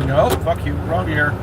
No, fuck you. Wrong gear.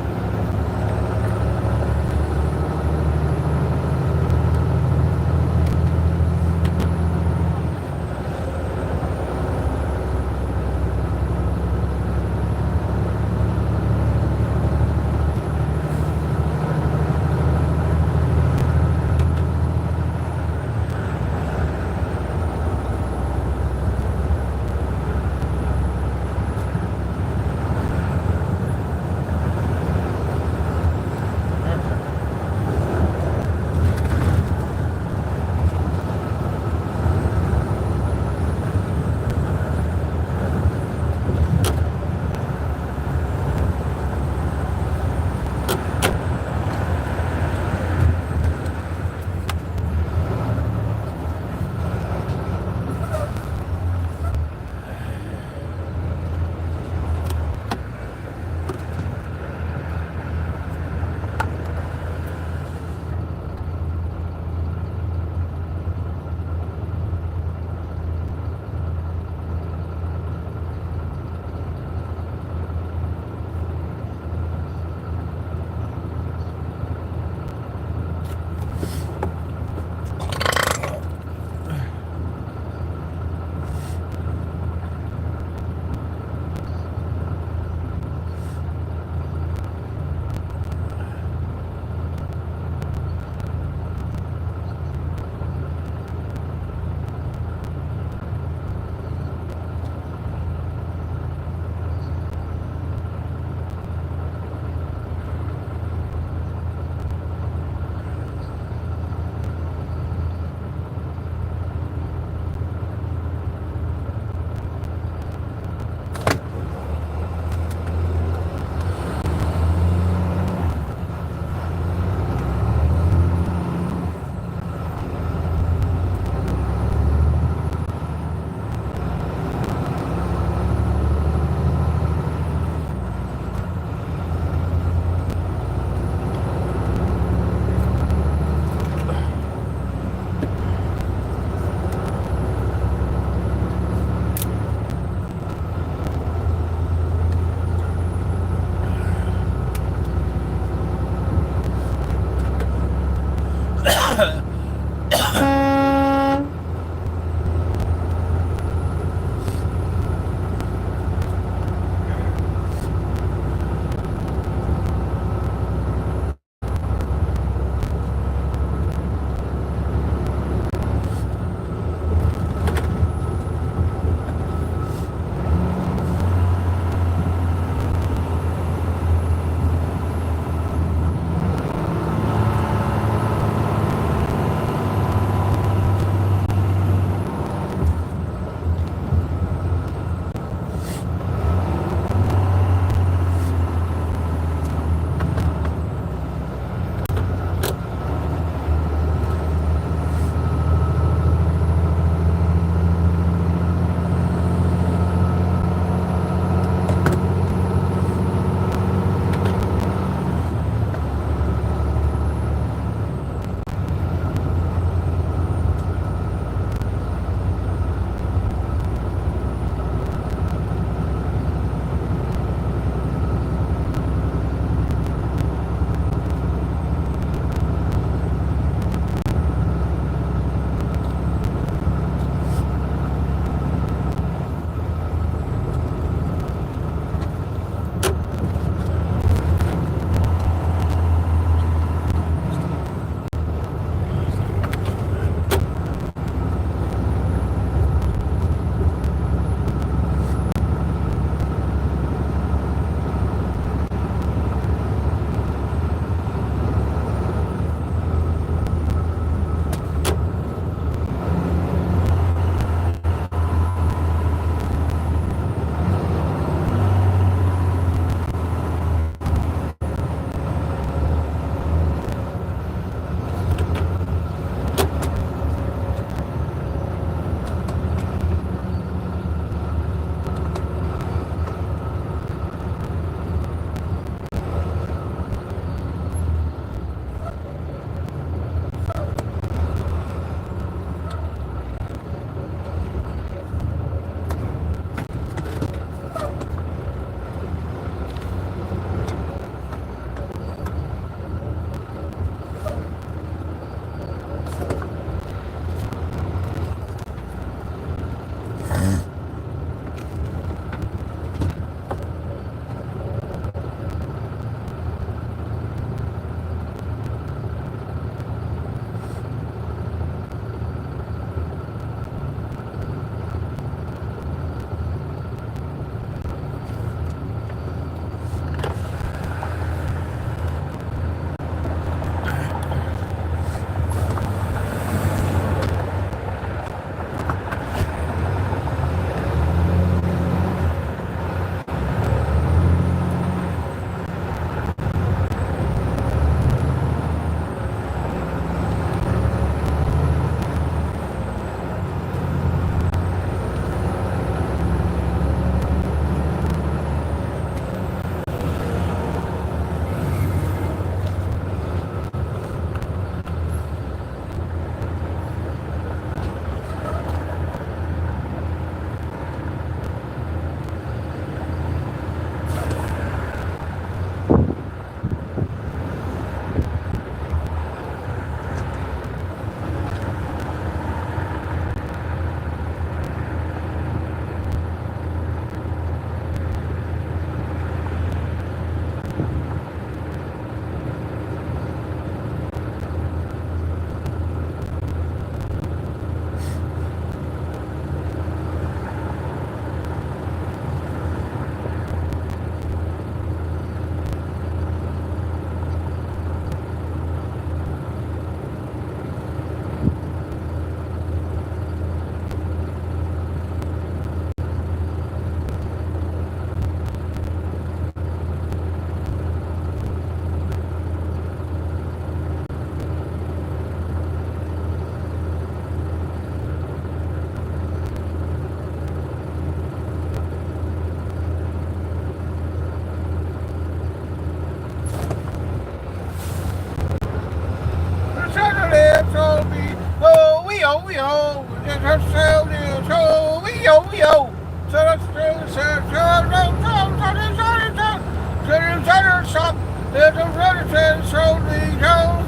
It's a relative, so we go.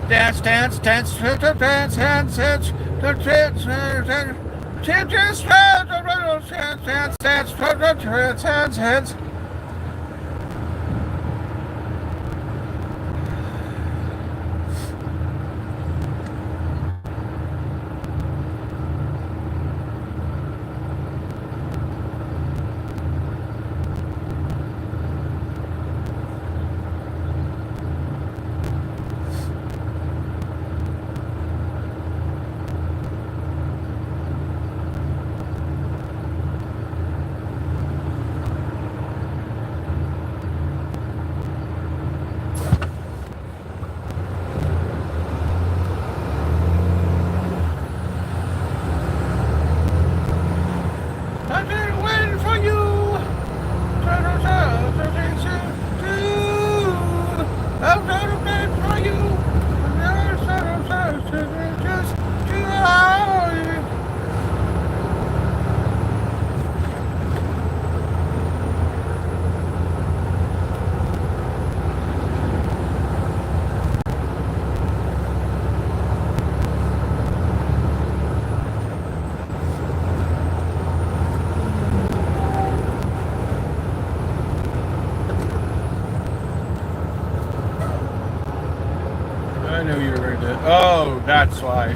Dance, dance, dance, dance, dance, dance, dance, dance, dance, dance, dance, dance. I've been waiting for you. I'm gonna wait for you. Just I knew you were going to. Oh, that's why.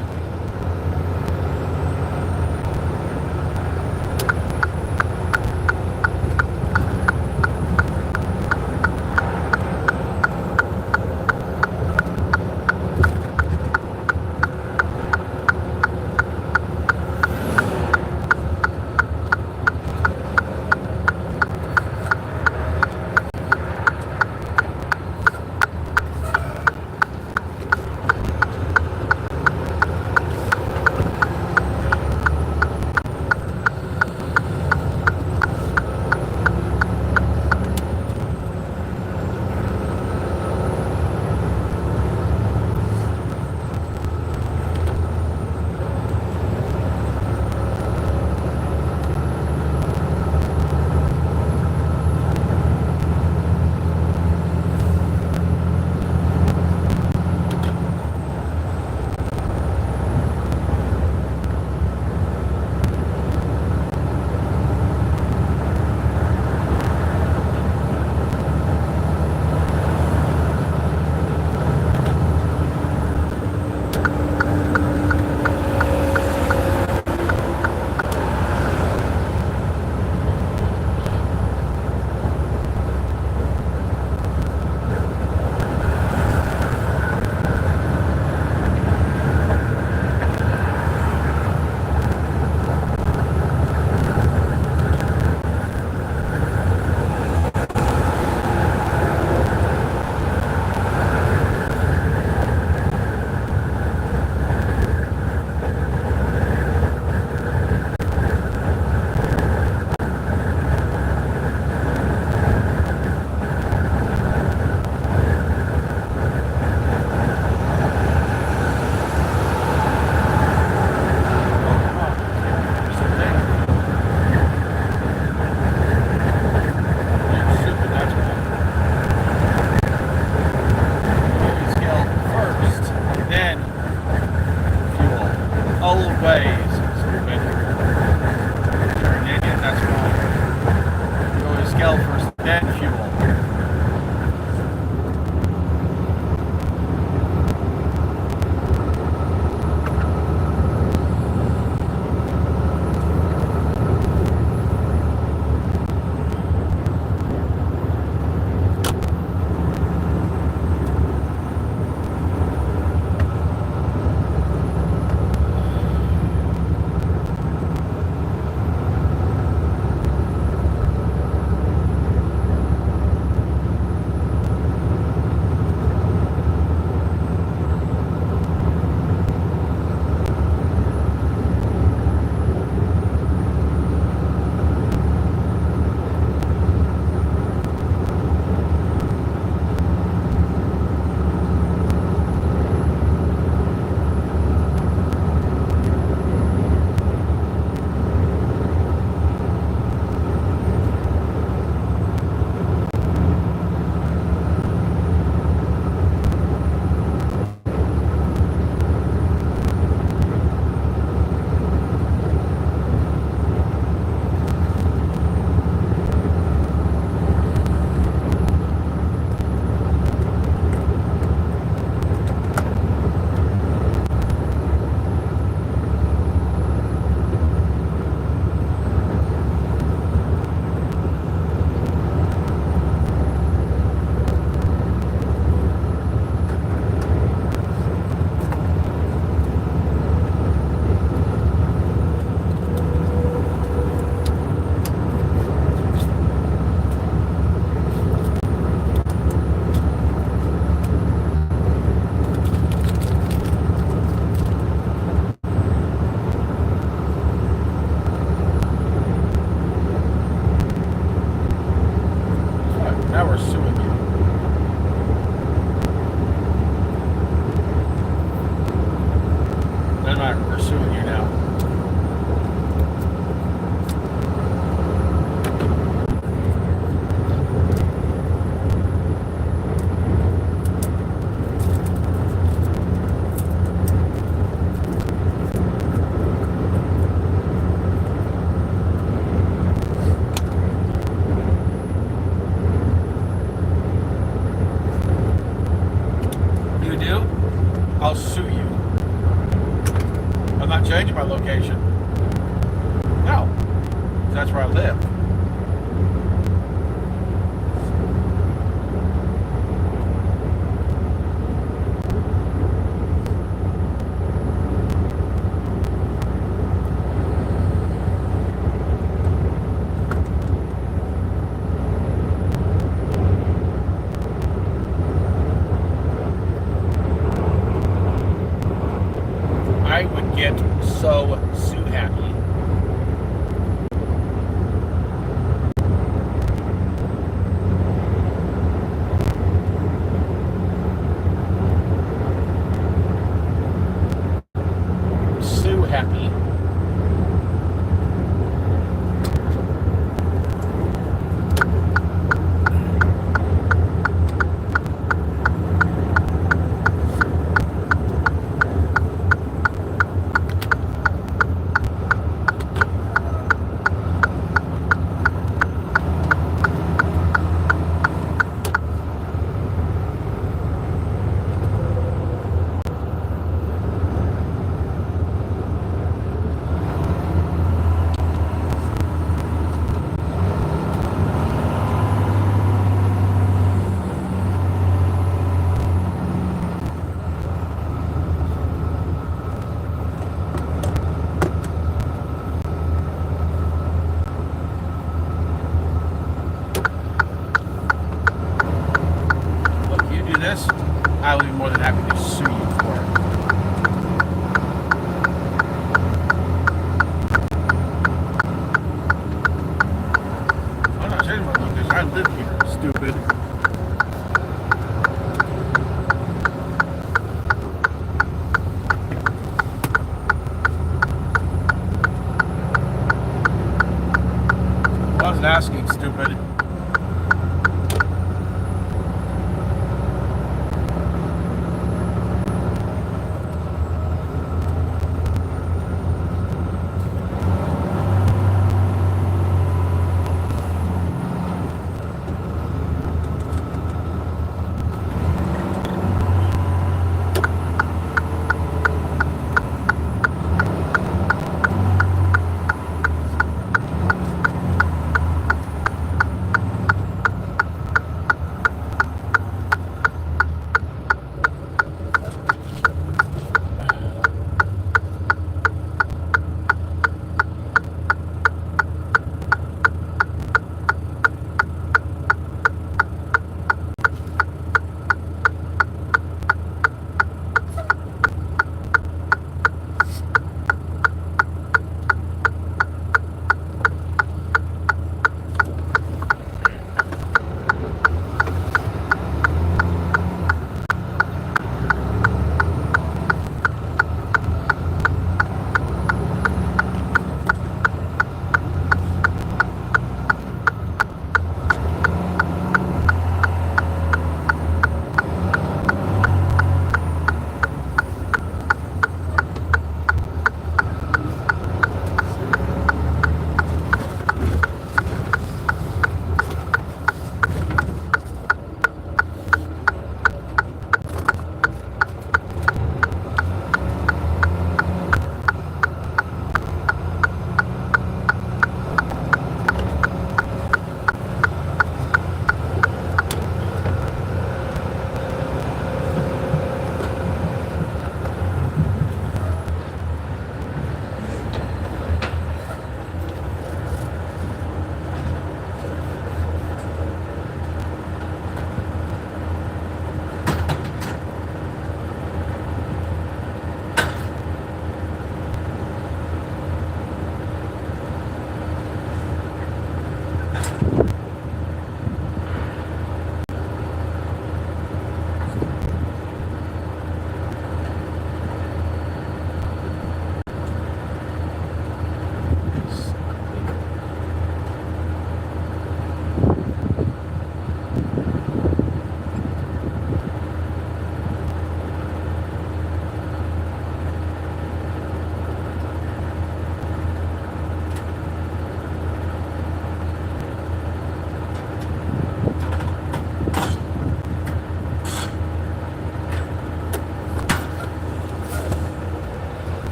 Now we're suing you. No, no, we're suing you now. You do? I'll sue you. I'm not changing my location. No. That's where I live. I would get so sue happy. Sue happy. Look, you do this, I will be more than happy to sue you for it. I'm not changing my location. I live here, stupid. I wasn't asking, stupid.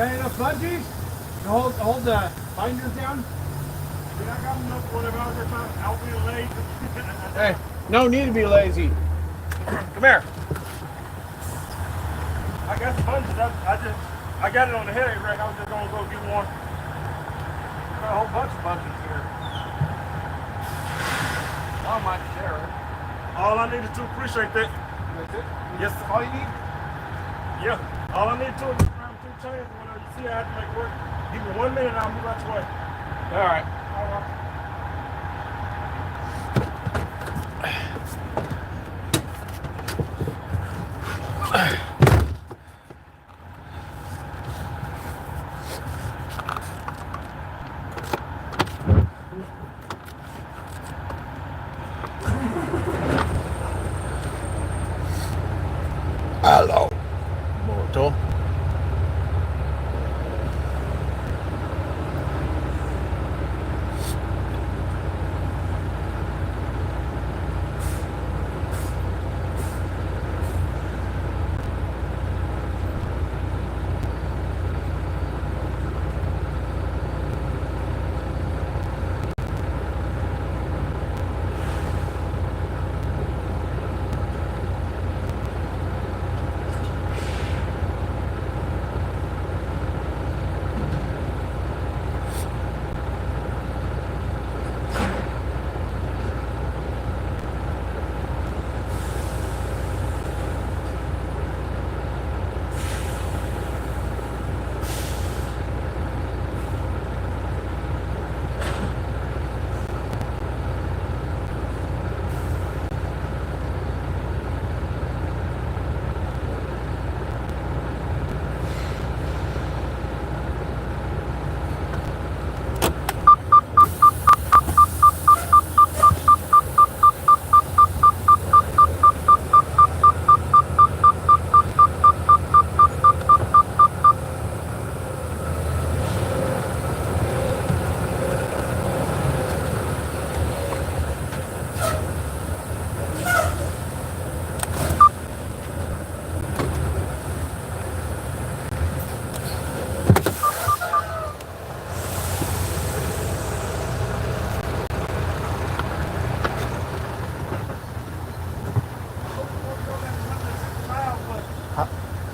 got enough bungees to hold the binders down? Yeah, I got enough whatever I was just trying. I'll be lazy. Hey, no need to be lazy. Come here. I got some bunches. I got it on the head rack. I was just gonna go get one. Got a whole bunch of bunches here. I might share it. All I need is to appreciate that. That's it? Yes, sir. All you need? Yeah. All I need to is around 2 chains. Whenever you see I have to make work, give me 1 minute and I'll move out your way. All right. All right. Hello. Molto.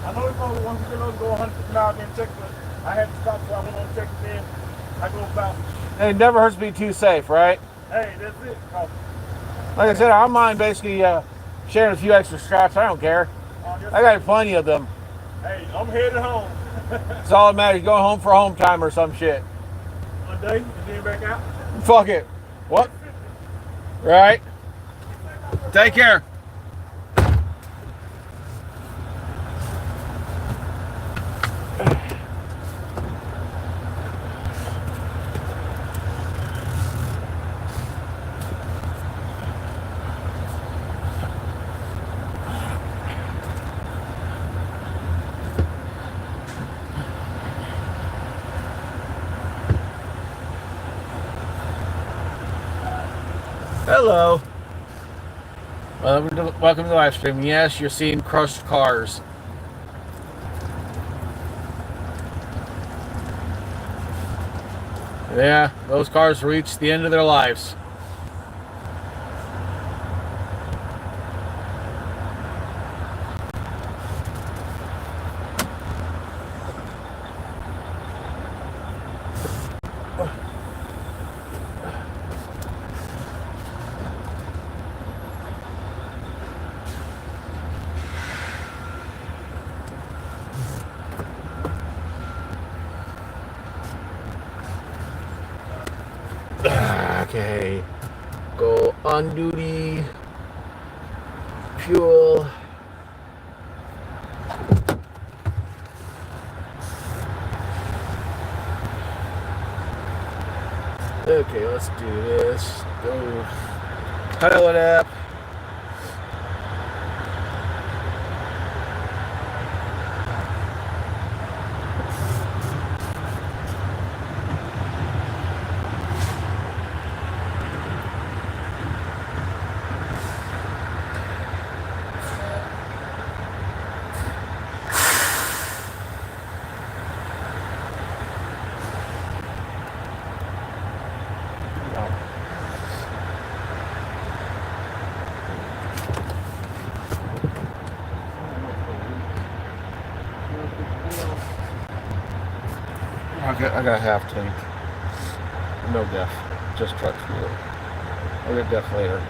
I know it's only 1 kilo go 150 miles in check, but I had to stop so I went on check again. I go about. It never hurts to be too safe, right? Hey, that's it. Like I said, I don't mind basically sharing a few extra straps. I don't care. I got plenty of them. Hey, I'm headed home. It's all that matters. Going home for home time or some shit. A day and then back out. Fuck it. What? Right? Take care. Hello. Welcome to the live stream. Yes, you're seeing crushed cars. Yeah, those cars reached the end of their lives. Okay, go on duty, fuel. Okay, let's do this. Go pilot app. I got a half tank. No def, just truck fuel. I'll get def later.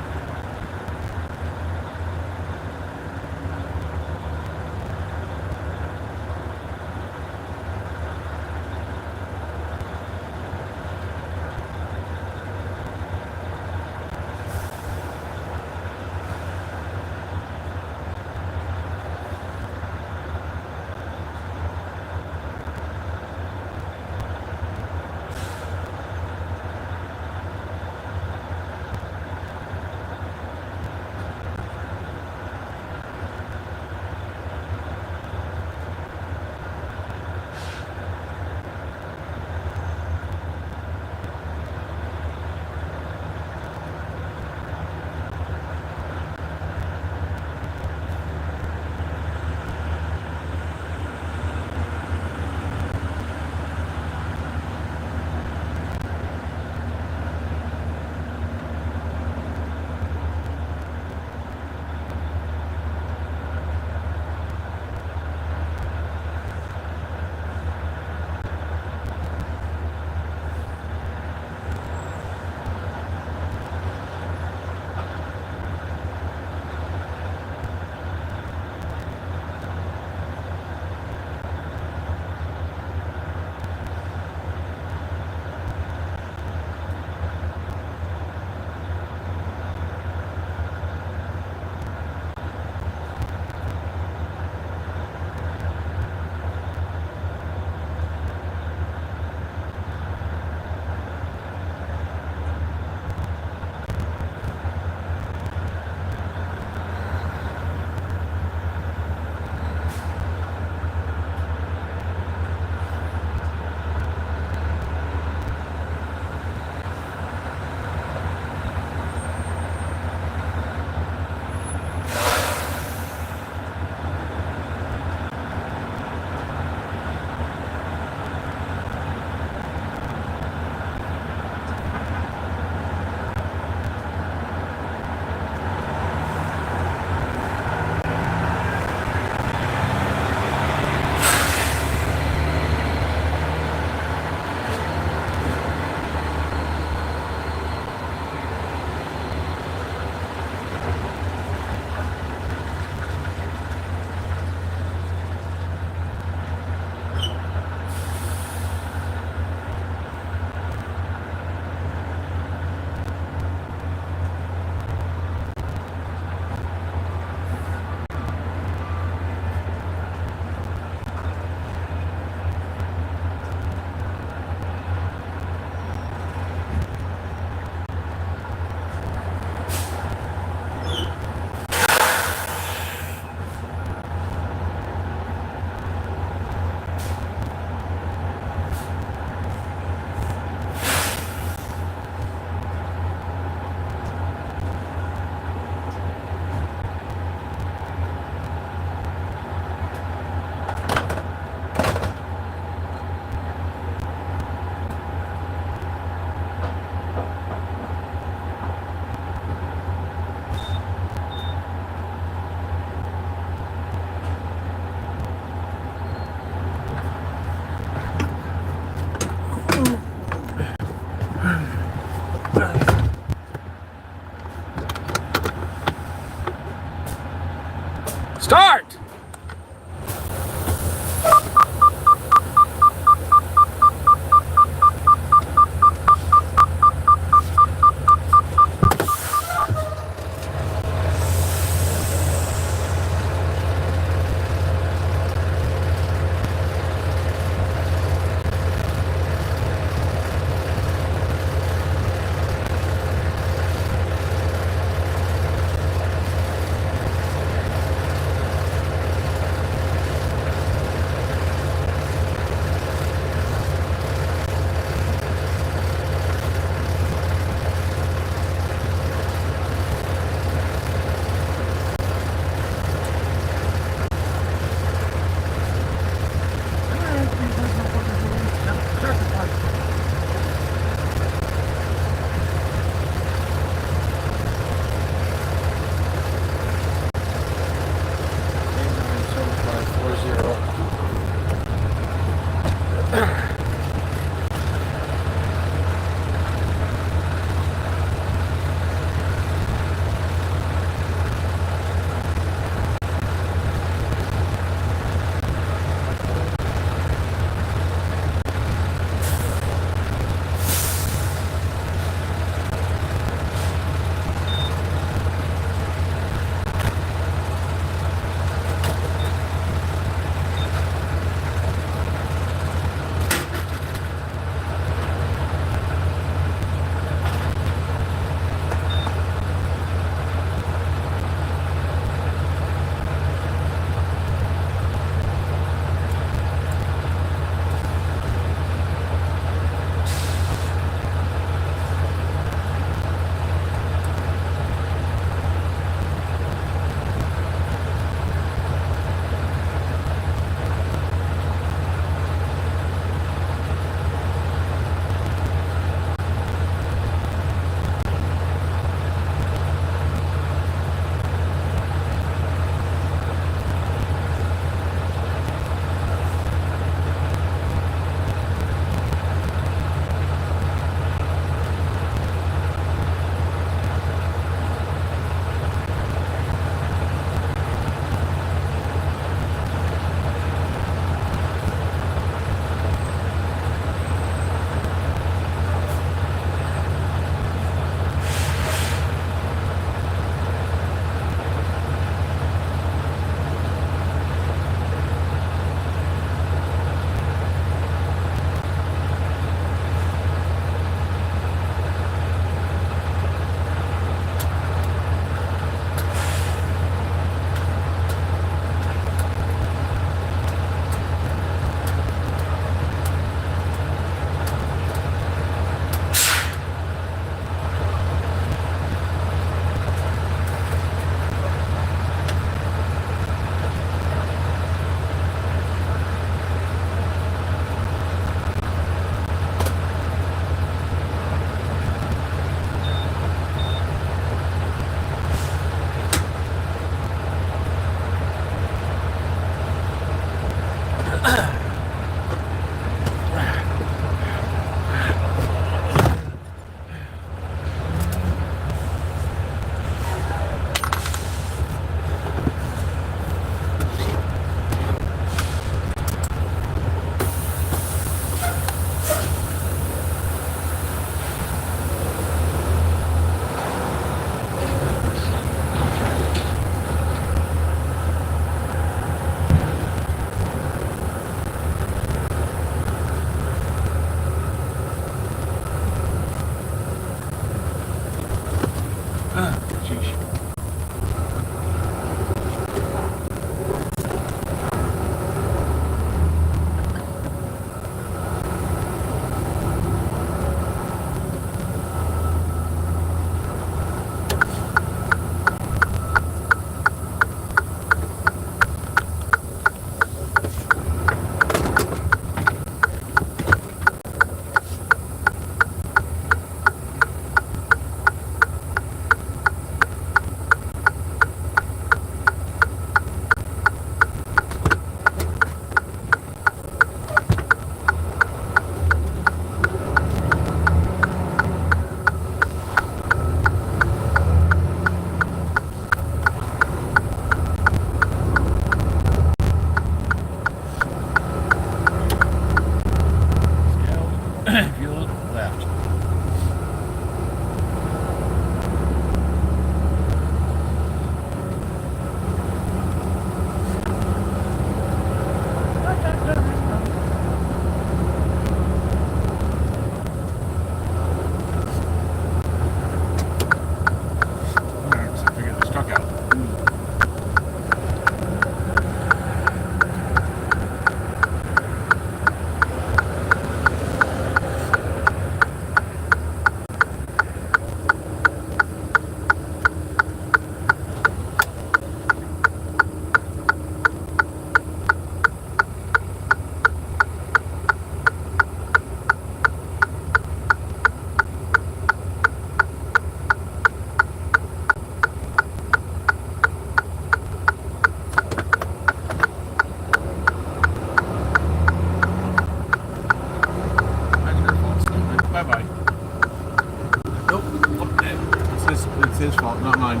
not mine.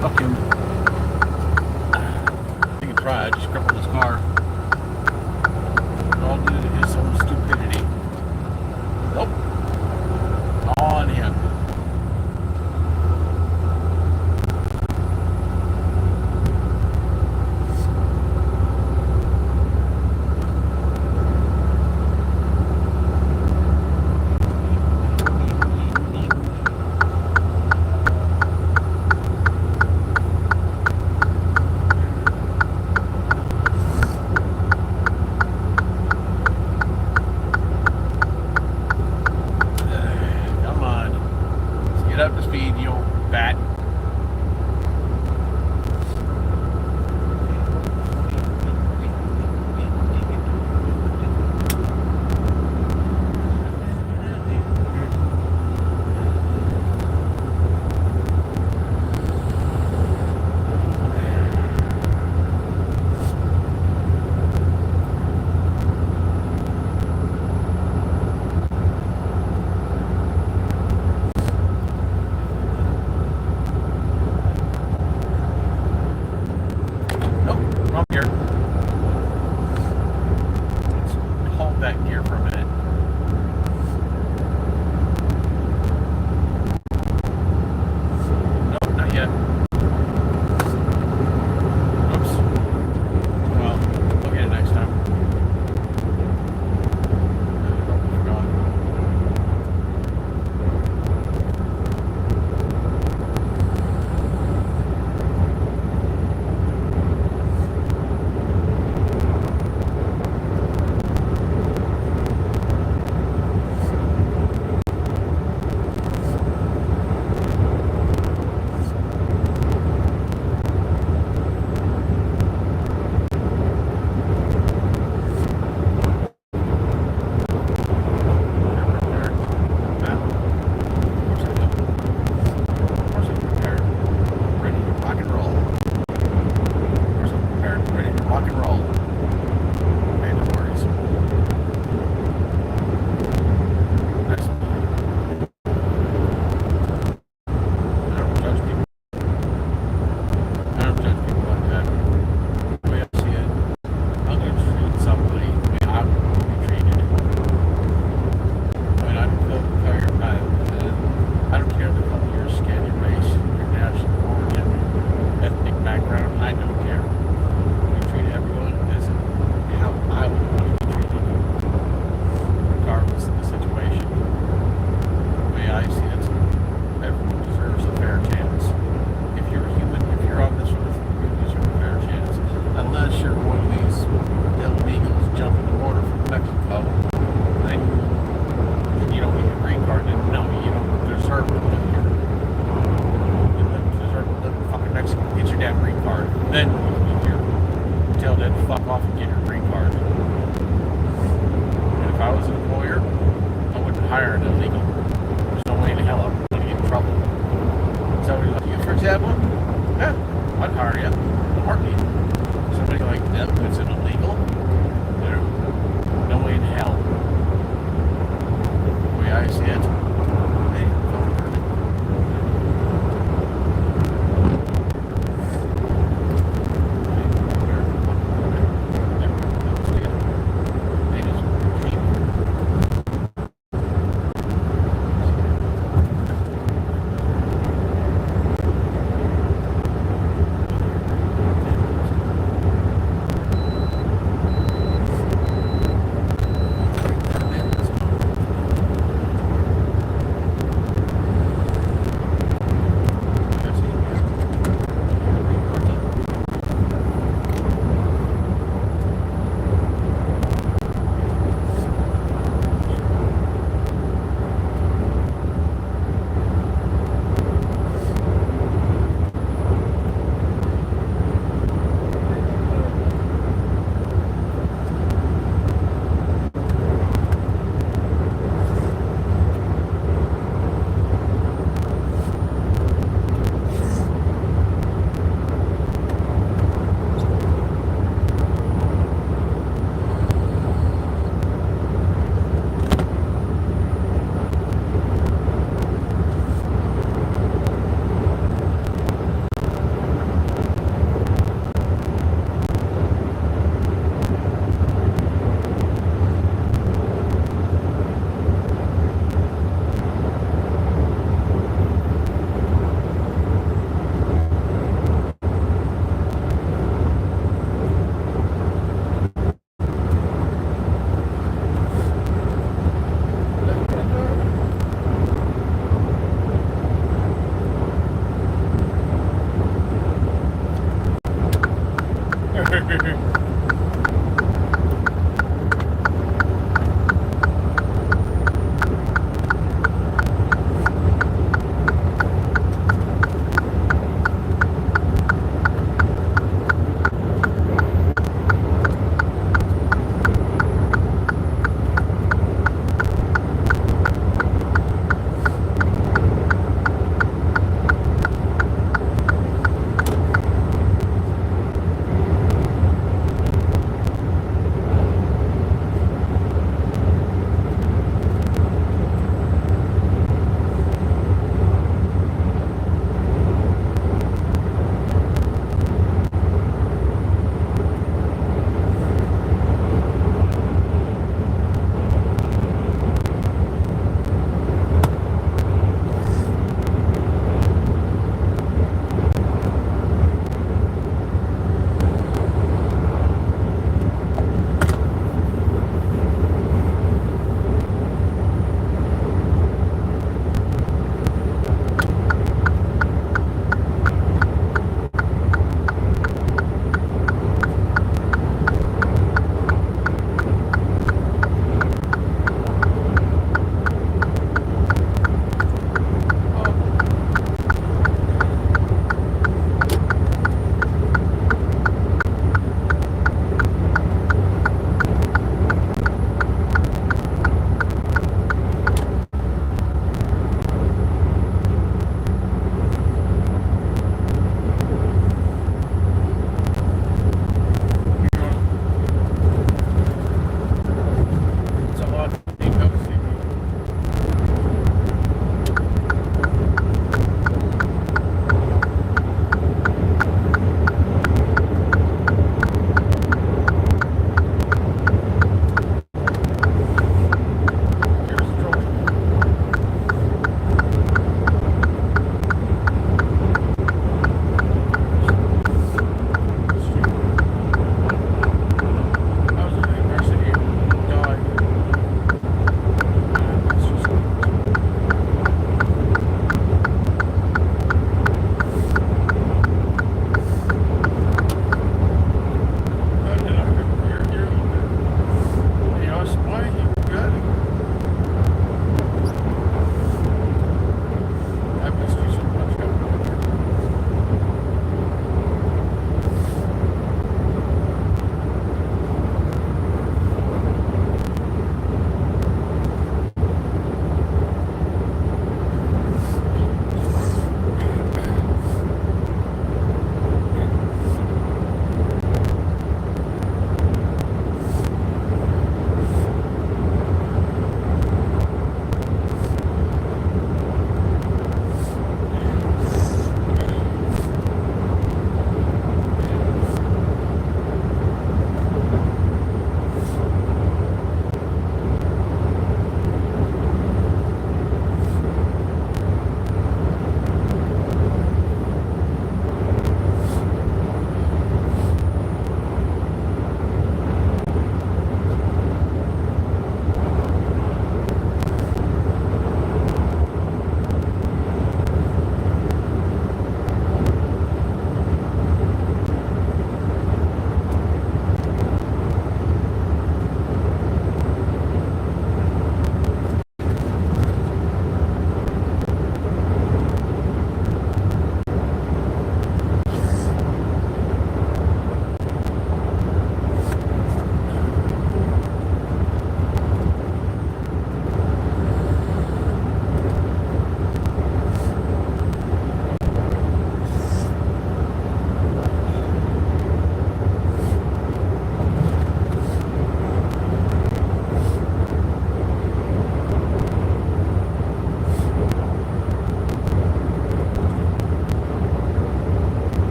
Fuck him. You can try it. Just cripple this car. All due to his own stupidity. Nope. On him.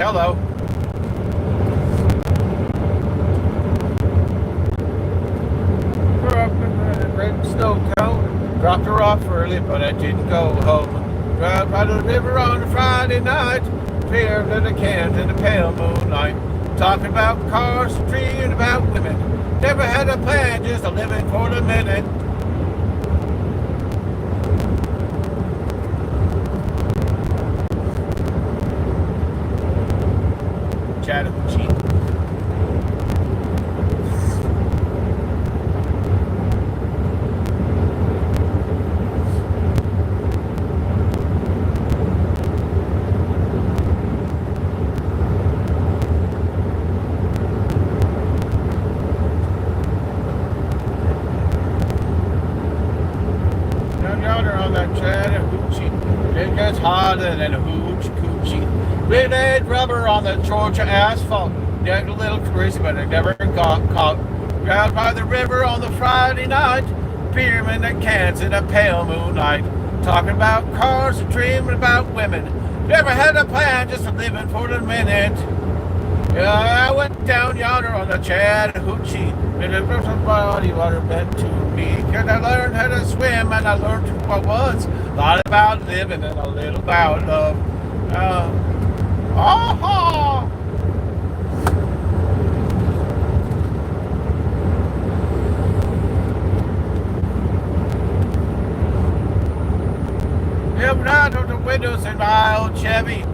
Hello. Grew up in a great snow cone. Dropped her off early, but I didn't go home. Drive by the river on a Friday night. Clear to the cans in the pale moonlight. Talking about cars, dreaming about women. Never had a plan, just a living for the minute. Chattahoochee. Yonder on that Chattahoochee, it gets hotter than a hoochie coochie. Red rubber on the Georgia asphalt. Get a little crazy, but I never got caught. Out by the river on the Friday night, pyramid that cans in a pale moonlight. Talking about cars and dreaming about women. Never had a plan, just a living for the minute. I went down yonder on the Chattahoochee. And it was a body water meant to me. Cause I learned how to swim and I learned who I was. A lot about living and a little about love. Oh, Jumping out of the windows in my old Chevy.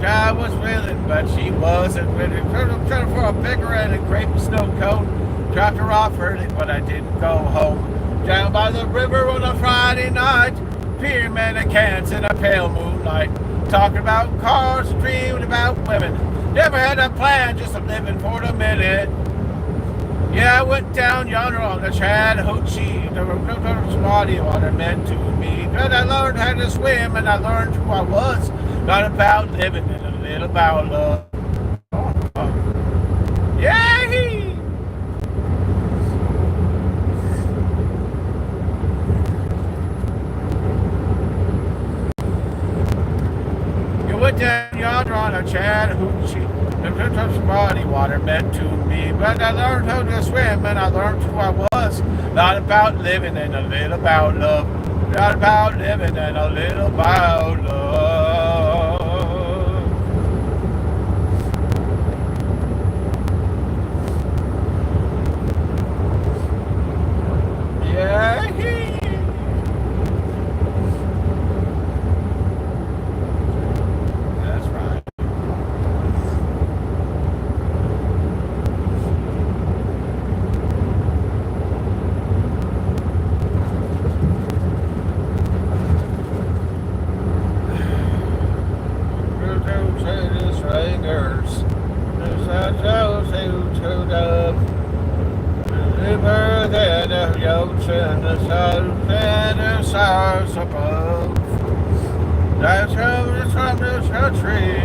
I was willing, but she wasn't willing. Trying for a bigger and a grape snow cone. Dropped her off early, but I didn't go home. Down by the river on a Friday night. Pyramid of cans in a pale moonlight. Talking about cars, dreaming about women. Never had a plan, just a living for the minute. Yeah, I went down yonder on the Chattahoochee. There was no body water meant to me. But I learned how to swim and I learned who I was. Not about living and a little about love. Yeah! You went down yonder on a Chattahoochee. There's body water meant to me. But I learned how to swim and I learned who I was. Not about living and a little about love. Not about living and a little about love. Yeah. That's right. Ringers, river that the yotes and the sun and the stars above. That's how it's from this country.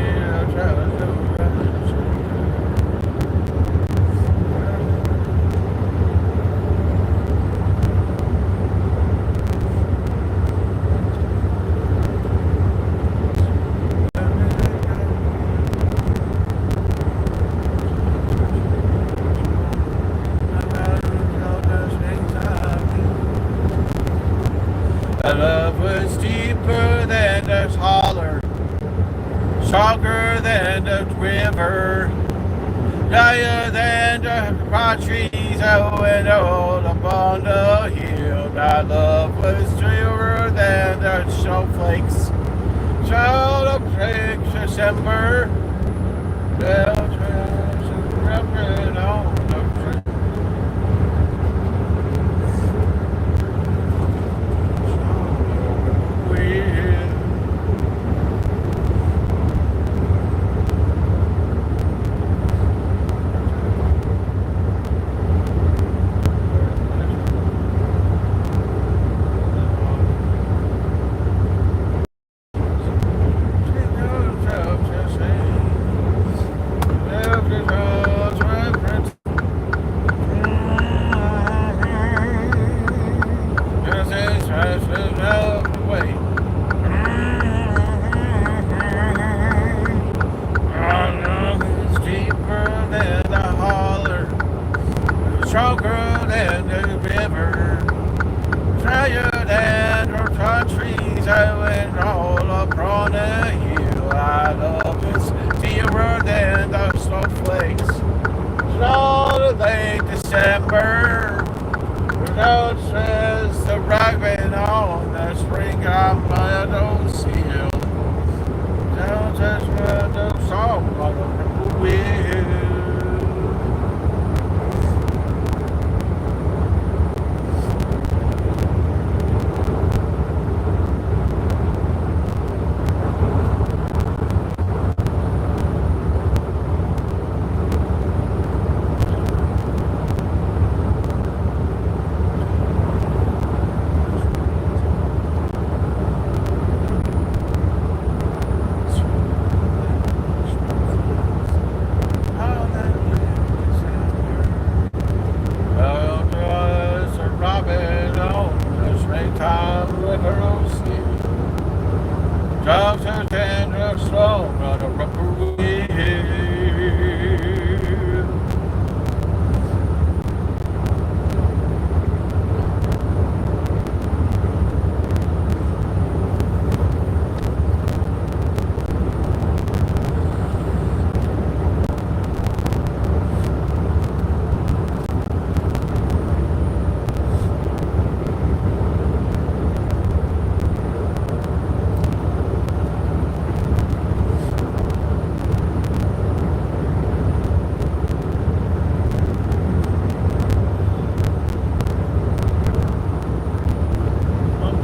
The love was deeper than the holler, stronger than the river, higher than the broad trees, oh, and all upon the hill. My love was truer than the snowflakes, snowflakes December, repping on the tree. stronger than the river, drier than her countries. I went all upon a hill. I love is dearer than the snowflakes. All late December, without says the raven on the spring of meadows hill. Don't touch the song of the wind. Doctors and the slow, not a rubber wheel.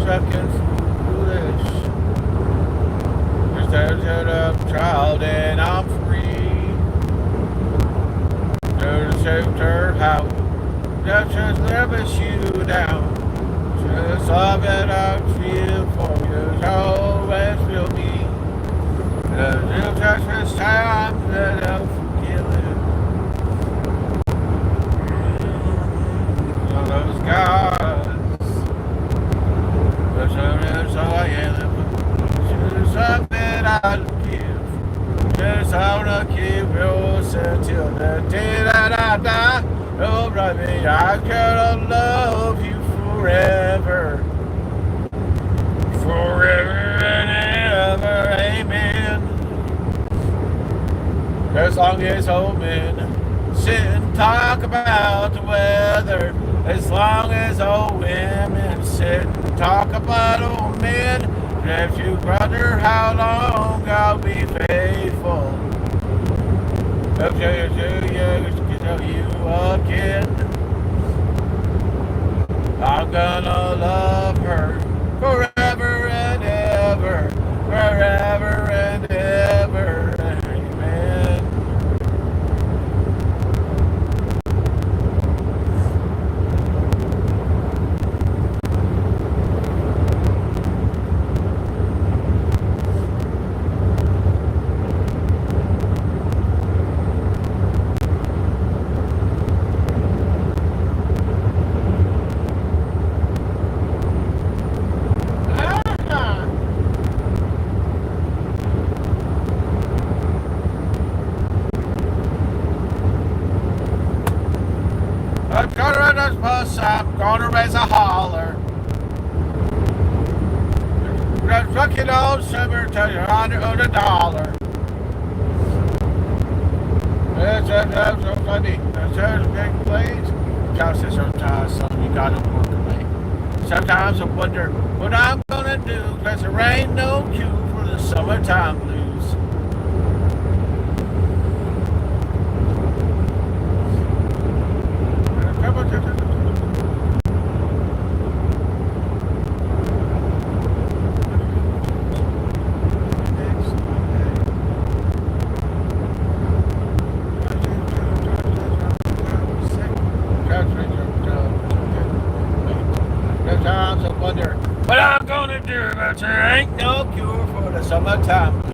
Fucking foolish. Just a child and I'm free. Just shelter house. Just never you down. Just all that I feel for you. Always will be. Just this time that I'll forgive it. Those guys. So I am something I'll give. Just wanna keep yourself till the day that I die. Oh, baby, I gotta love you forever. Forever and ever, amen. As long as old men sit and talk about the weather. As long as old women sit and talk about old men, if you wonder how long I'll be faithful, I'll tell you again, I'm gonna love her forever and ever, forever and ever, amen. I'm gonna run this bus, I'm gonna raise a holler. That fucking old summer tell you $100. That's so funny. That's a big place. God says sometimes son, you gotta work away. Sometimes I wonder what I'm gonna do, cause there ain't no cure for the summertime blues. Sometimes I wonder what I'm gonna do, but there ain't no cure for the summertime blues.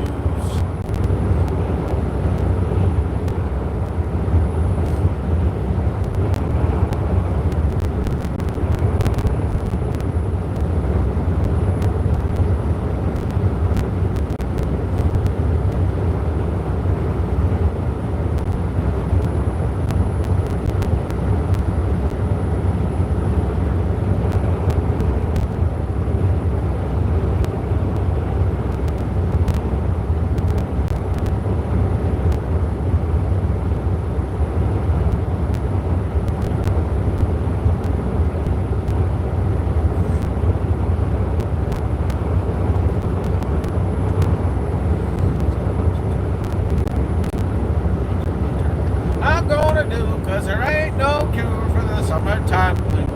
do, cause there ain't no cure for the summertime blues.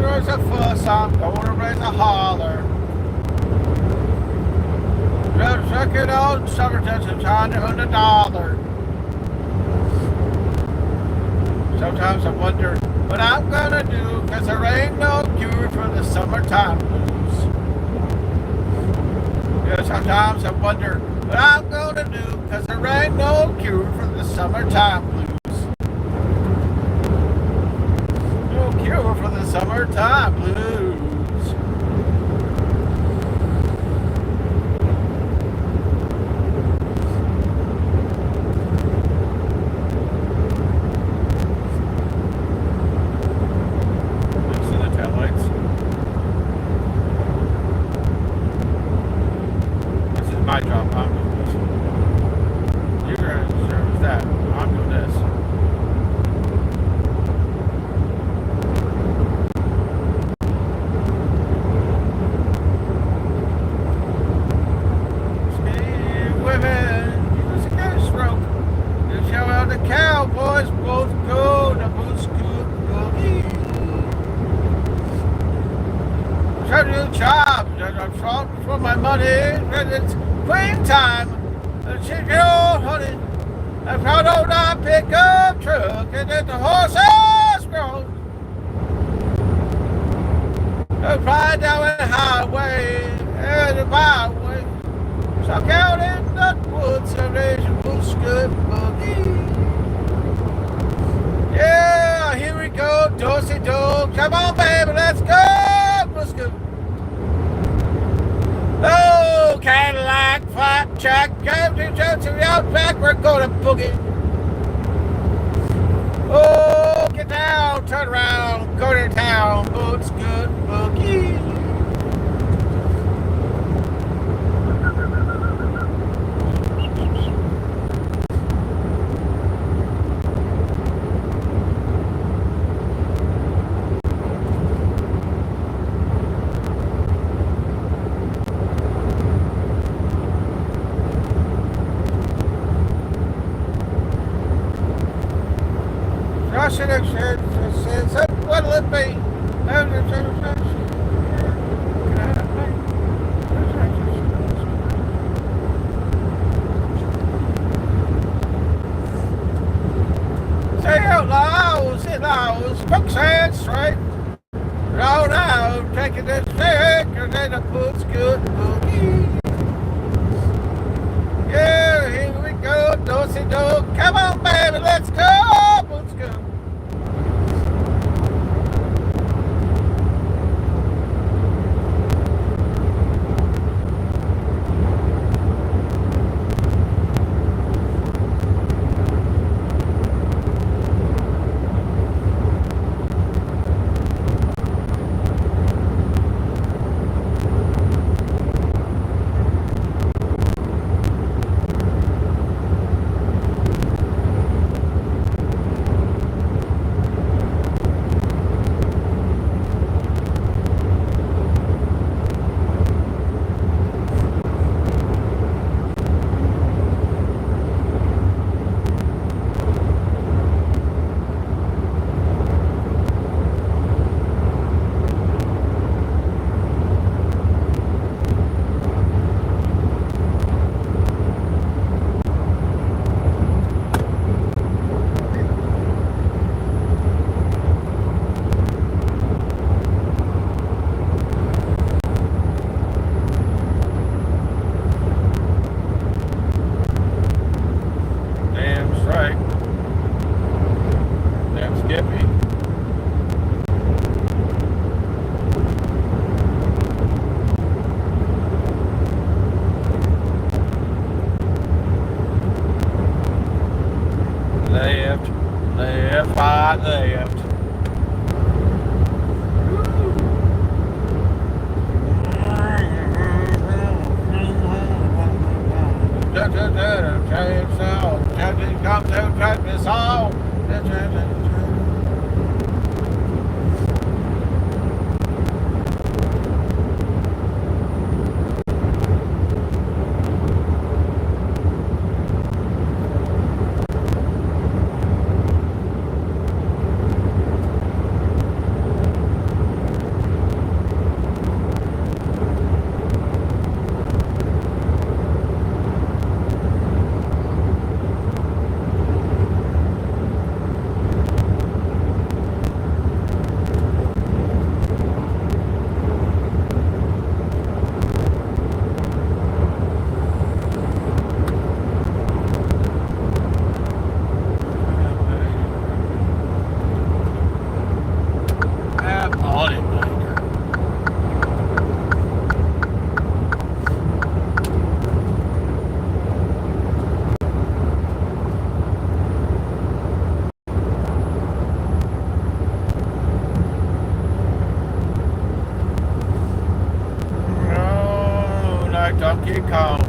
There's a fuss, I'm gonna raise a holler. Just sucking on summertime and trying to earn a dollar. Sometimes I wonder what I'm gonna do, cause there ain't no cure for the summertime blues. Yeah, sometimes I wonder what I'm gonna do, cause there ain't no cure for the summertime blues. Cure for the summertime blues. See the taillights. This is my job. I'm doing this. You're gonna service that. I'm doing this. The cowboys both go to Boot-Scoot Boogie. Try to do jobs, I'm short for my money, and it's queen time. And she go, honey, I found out I pick up truck, and then the horses grow. I fly down the highway and the byway. Stuck out in the woods, and there's a Boot-Scoot Boogie. Yeah, here we go, do-si-do. Come on, baby, let's go. Let's go. Oh, Cadillac, flat check, go to the outback, we're gonna boogie. Oh, get down, turn around, go to town, Boot-Scoot Boogie. What'll it be? Say out loud, sit loud, quicksand straight. Roll out, taking this stick, and then the Boot-Scoot Boogie. Yeah, here we go, do-si-do. Come on, baby, let's go, Boot-Scoot. I left. Come to cut this all. Donkey Kong.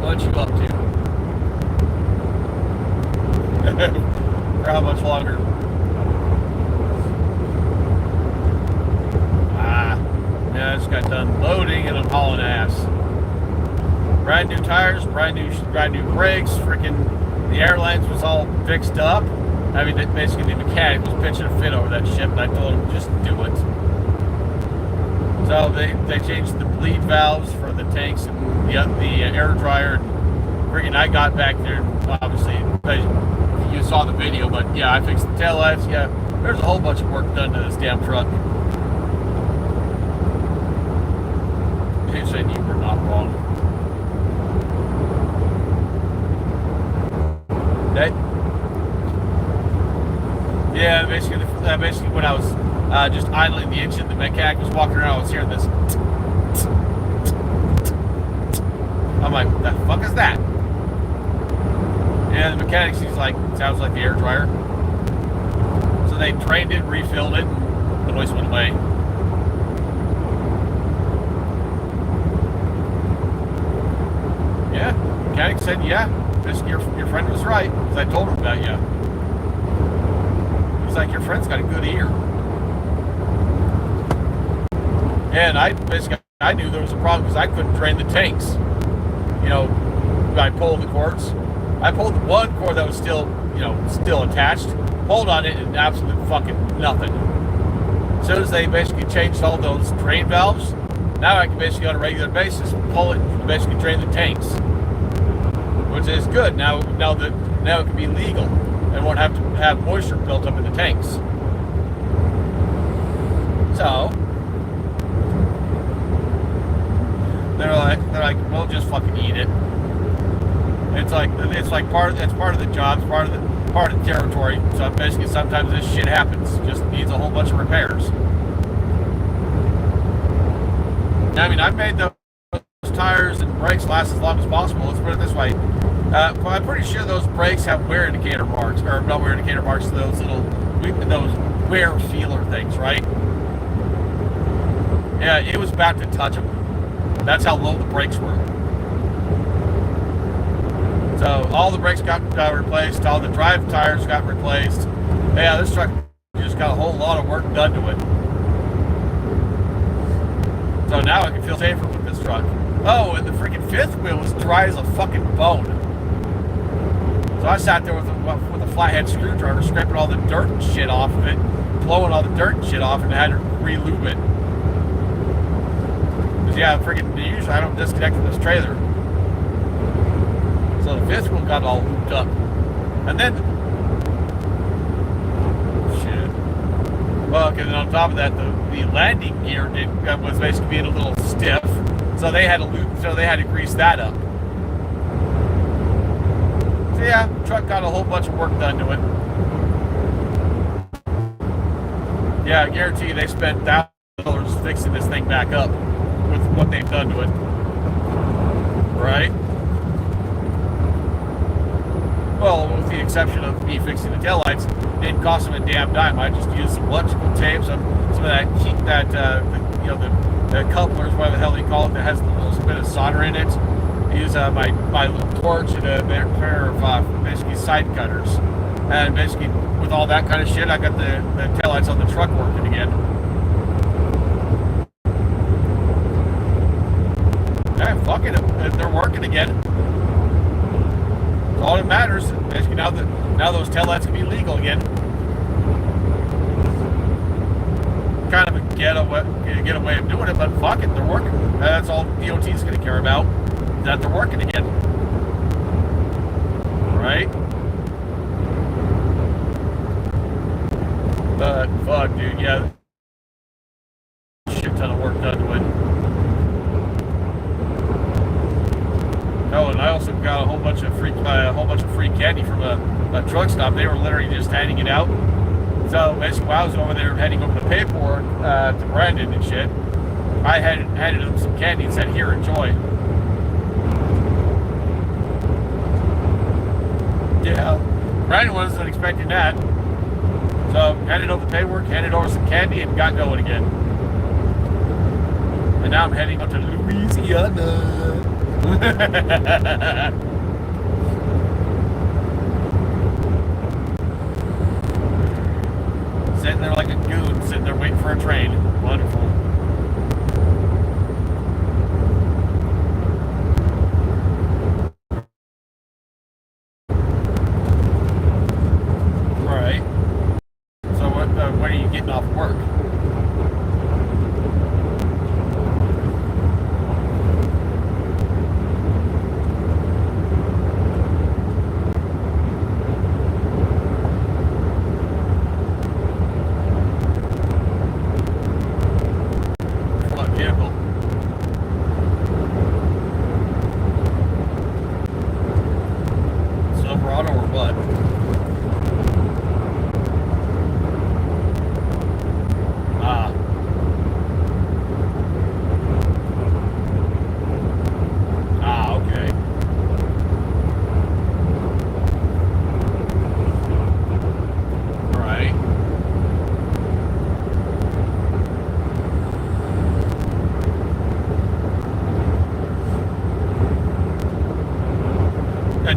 What you up to? For how much longer? Yeah, I just got done loading and I'm hauling ass. Brand new tires, brand new brakes. Freaking the airlines was all fixed up. I mean, basically the mechanic was pitching a fit over that shit, and I told him just do it. So they changed the bleed valves for the tanks and the air dryer. And freaking I got back there, obviously you saw the video, but yeah, I fixed the tail lights. Yeah, there's a whole bunch of work done to this damn truck. You said you were not wrong. Okay. Yeah, basically when I was just idling the engine, the mechanic was walking around, I was hearing this. I'm like, what the fuck is that? And the mechanic, he's like, sounds like the air dryer. So they drained it, refilled it, and the noise went away. Yeah, mechanic said, yeah. your friend was right, because I told him about you. He's like, your friend's got a good ear. And I knew there was a problem because I couldn't drain the tanks. You know, by pulling the cords. I pulled the one cord that was still attached, pulled on it, and absolute fucking nothing. As soon as they basically changed all those drain valves, now I can basically on a regular basis pull it and basically drain the tanks, which is good. Now it can be legal and won't have to have moisture built up in the tanks. So they're like, we'll just fucking eat it. It's part of the job, it's part of the territory. So basically, sometimes this shit happens. Just needs a whole bunch of repairs. I mean, I've made those tires and brakes last as long as possible. Let's put it this way. I'm pretty sure those brakes have wear indicator marks, or not wear indicator marks, those wear feeler things, right? Yeah, it was about to touch them. That's how low the brakes were. So all the brakes got replaced, all the drive tires got replaced. Yeah, this truck just got a whole lot of work done to it. So now I can feel safer with this truck. Oh, and the freaking fifth wheel was dry as a fucking bone. So I sat there with a flathead screwdriver, scraping all the dirt and shit off of it, blowing all the dirt and shit off, and I had to re-lube it. Because yeah, usually I don't disconnect from this trailer. So the fifth wheel got all looped up. And then, shit. Well, because on top of that, the landing gear was basically being a little stiff. So they had to grease that up. So yeah, the truck got a whole bunch of work done to it. Yeah, I guarantee you they spent $1,000 fixing this thing back up with what they've done to it. Right? Well, with the exception of me fixing the taillights, it didn't cost them a damn dime. I just used some electrical tape, some of that the couplers, whatever the hell they call it, that has a little bit of solder in it. I used my little torch and a pair of basically side cutters. And basically, with all that kind of shit, I got the taillights on the truck working again. Yeah, fuck it, they're working again. All that matters. Basically, now those taillights can be legal again. Kind of a get away of doing it, but fuck it, they're working. That's all DOT is going to care about, that they're working again. Right? But fuck, dude, yeah, shit ton of work done to it. Oh, and I also got a whole bunch of free candy from a truck stop. They were literally just handing it out. So basically, while I was over there handing over the paperwork to Brandon and shit, I handed him some candy and said, "Here, enjoy." Yeah, Brandon wasn't expecting that. So handed over the paperwork, handed over some candy, and got going again. And now I'm heading up to Louisiana. Sitting there like a goon, sitting there waiting for a train. Wonderful. Right. So when are you getting off work?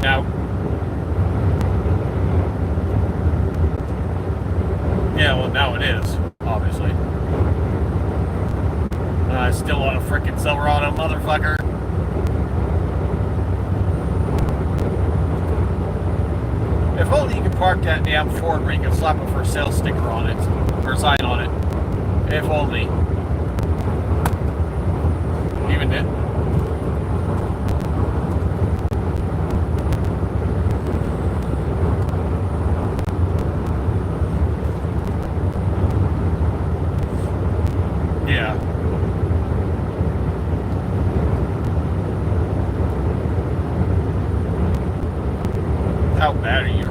Now is, obviously. I still want a frickin' Silverado, motherfucker. If only you could park that damn Ford where you can slap a for sale sticker on it, or sign on it. If only. Even it. Yeah. How bad are you?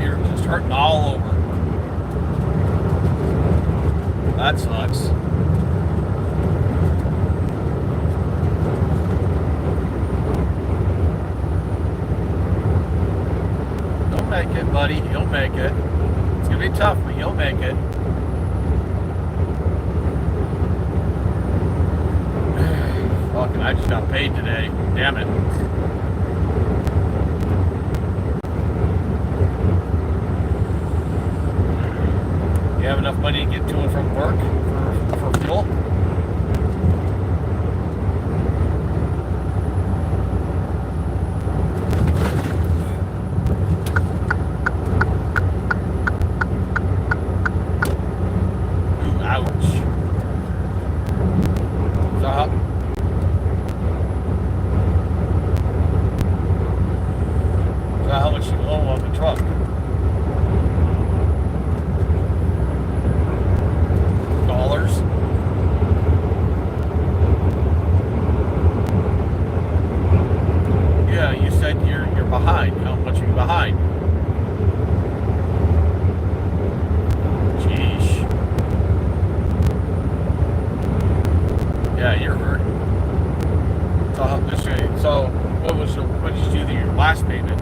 You're just hurting all over. That sucks. You'll make it, buddy. You'll make it. It's gonna be tough, but you'll make it. Fucking, I just got paid today. Damn it. You have enough money to get to and from work for fuel? Ooh, ouch. So how much you owe on the truck? Dollars? Yeah, you said you're behind. How much are you behind? Jeez. Yeah, you're hurt. So what did you do to your last payment?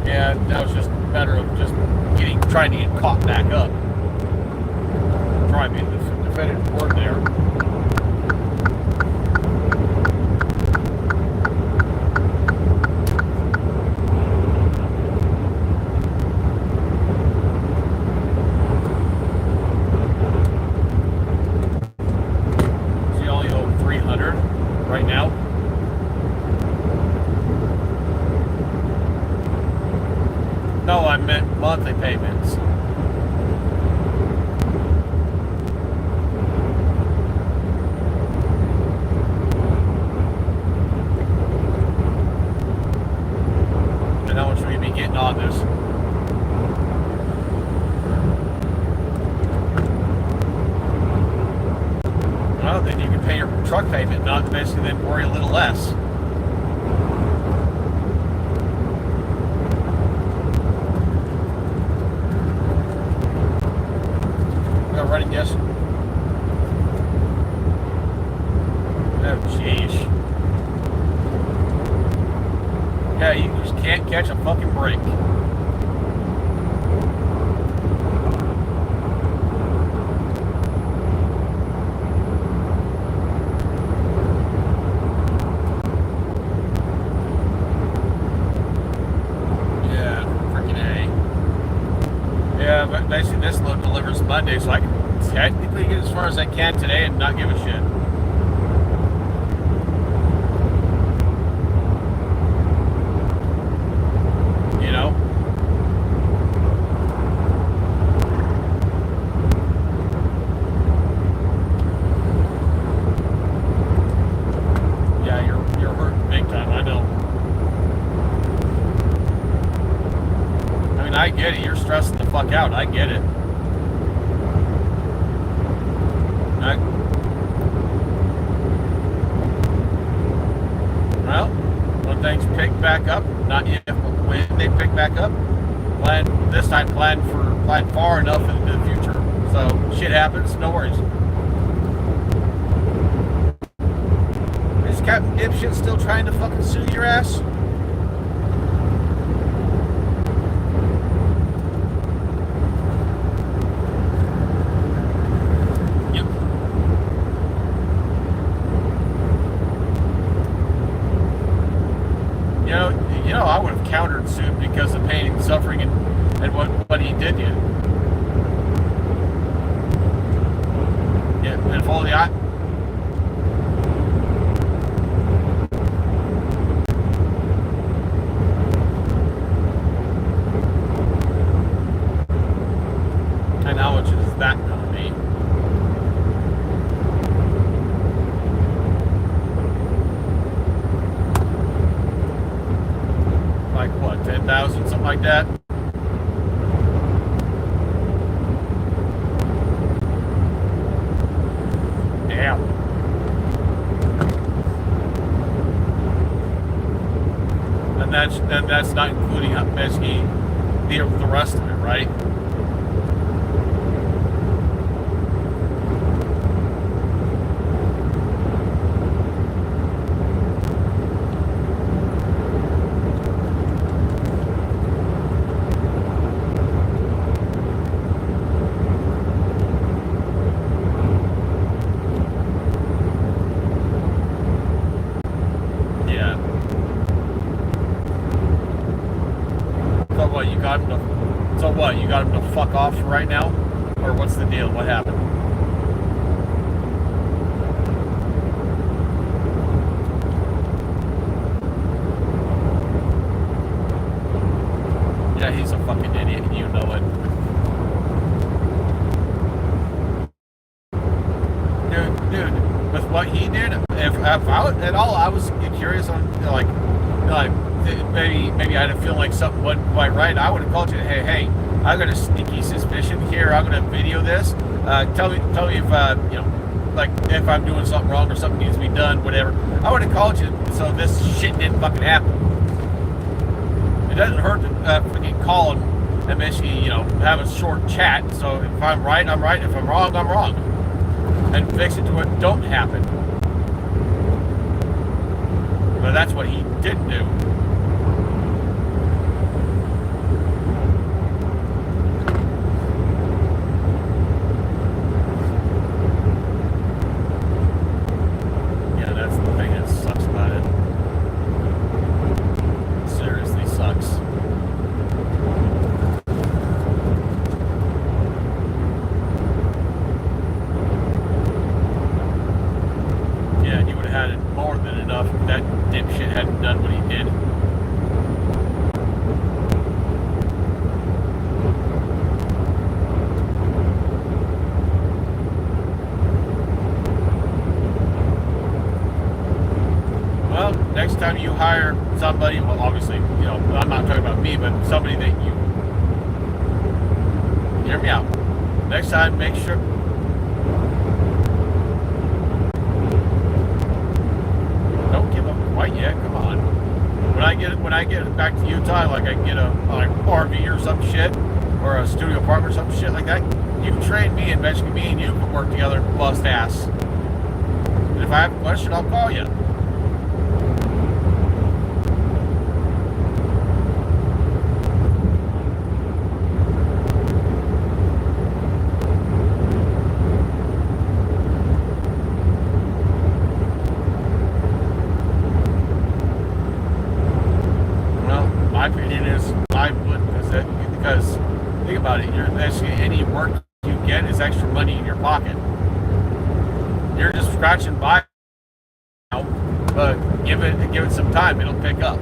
Yeah, that was just a matter of just trying to get caught back up. Trying to be the definitive word there. So you only owe $300 right now. No, I meant monthly payments. And how much will you be getting on this? Well, then you can pay your truck payment, not basically then worry a little less. Running yes. Oh jeez. Yeah, you just can't catch a fucking break. Yeah, freaking A. Yeah, but basically this load delivers Monday, so I can technically get as far as I can today and not give a shit. You know? Yeah, you're hurting big time, I know. I mean, I get it. You're stressing the fuck out. I get it. Well, when things pick back up, not yet, but when they pick back up, plan far enough into the future. So shit happens, no worries. Is Captain Dipshit still trying to fucking sue your ass? encountered soon because of pain and suffering and what he did to you. Yeah, and if only I... And how much is that going to be? Like what, 10,000, something like that? Damn. And that's not including basically the rest of it, right? You got him to fuck off right now? Or what's the deal? What happened? Yeah, he's a fucking idiot, you know it. Dude, with what he did, if I was, at all, I was curious on, like maybe I had a feeling like something wasn't quite right. I would have called you, hey, I got a sneaky suspicion here. I'm gonna video this. Tell me if like if I'm doing something wrong or something needs to be done, whatever. I would have called you so this shit didn't fucking happen. It doesn't hurt to freaking call and basically, have a short chat. So if I'm right, I'm right. If I'm wrong, I'm wrong. And fix it to what don't happen. But that's what he didn't do. Next time you hire somebody, well, obviously, I'm not talking about me, but somebody that you hear me out. Next time, make sure. Don't give up quite yet. Come on. When I get back to Utah, like I can get a RV or some shit, or a studio apartment or some shit like that. You can train me, and basically me and you can work together and bust ass. And if I have a question, I'll call you. My opinion is I would, because think about it. Any work you get is extra money in your pocket. You're just scratching by now, but give it some time. It'll pick up.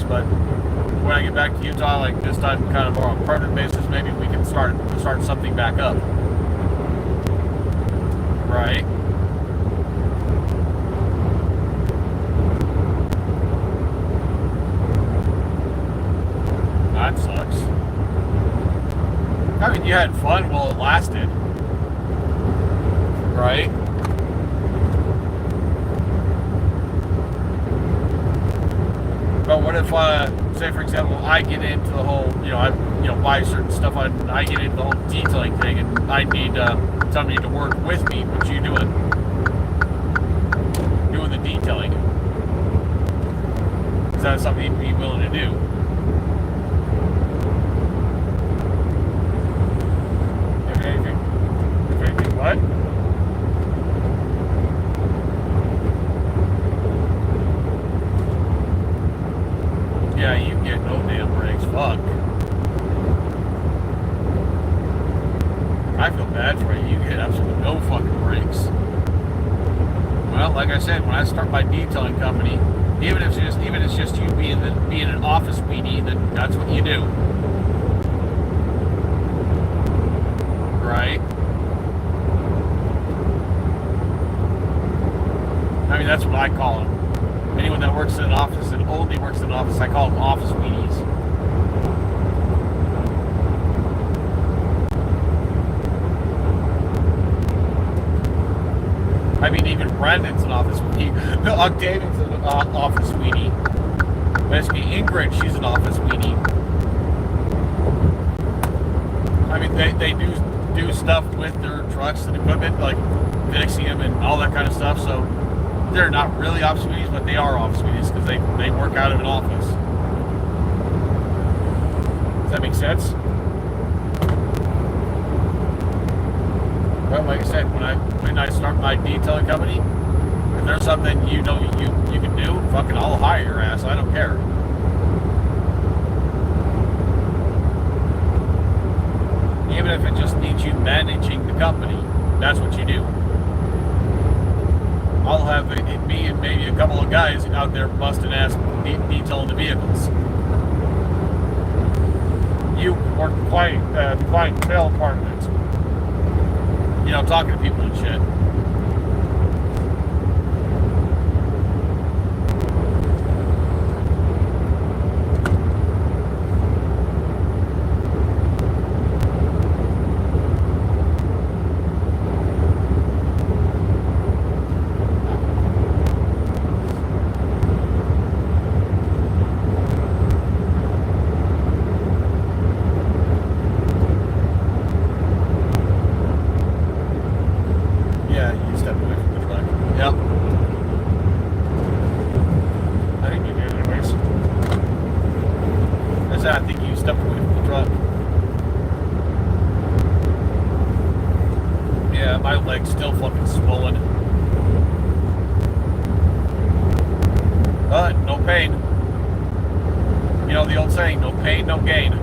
But when I get back to Utah, like this time kind of more on a permanent basis, maybe we can start something back up. Right? That sucks. I mean, you had fun while it lasted. Right? But what if, say for example, I get into the whole, I buy certain stuff, I get into the whole detailing thing, and I need somebody to work with me, but you doing the detailing. Is that something you'd be willing to do? If anything, what? Yeah, you get no damn breaks. Fuck. I feel bad for you. You get absolutely no fucking breaks. Well, like I said, when I start my detailing company, even if it's just you being an office weenie, then that's what you do, right? I mean, that's what I call them. Anyone that works in an office and only works in an office, I call them office weenies. I mean, even Brandon's an office weenie. Octavian's an office weenie. Basically, Ingrid, she's an office weenie. I mean, they do stuff with their trucks and equipment, like fixing them and all that kind of stuff, so they're not really office weenies, but they are office weenies because they work out of an office. Does that make sense? Well, like I said, when I start my detailing company, if there's something you can do, fucking I'll hire your ass. I don't care. Even if it just needs you managing the company, that's what you do. I'll have me and maybe a couple of guys out there busting ass detailing the vehicles. You work the clientele part of it. Talking to people and shit. I think you stepped away from the truck. Yeah, my leg's still fucking swollen. But no pain. The old saying, no pain, no gain. In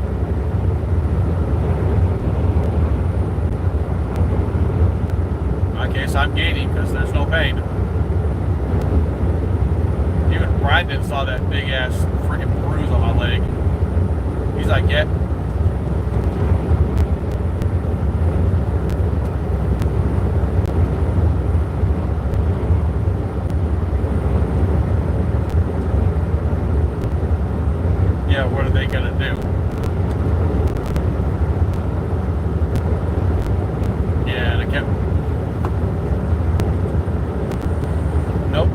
my case, I'm gaining because there's no pain. Even Brandon saw that big ass freaking bruise on my leg. He's like, yeah. Yeah, what are they gonna do? Yeah, and I kept. Nope.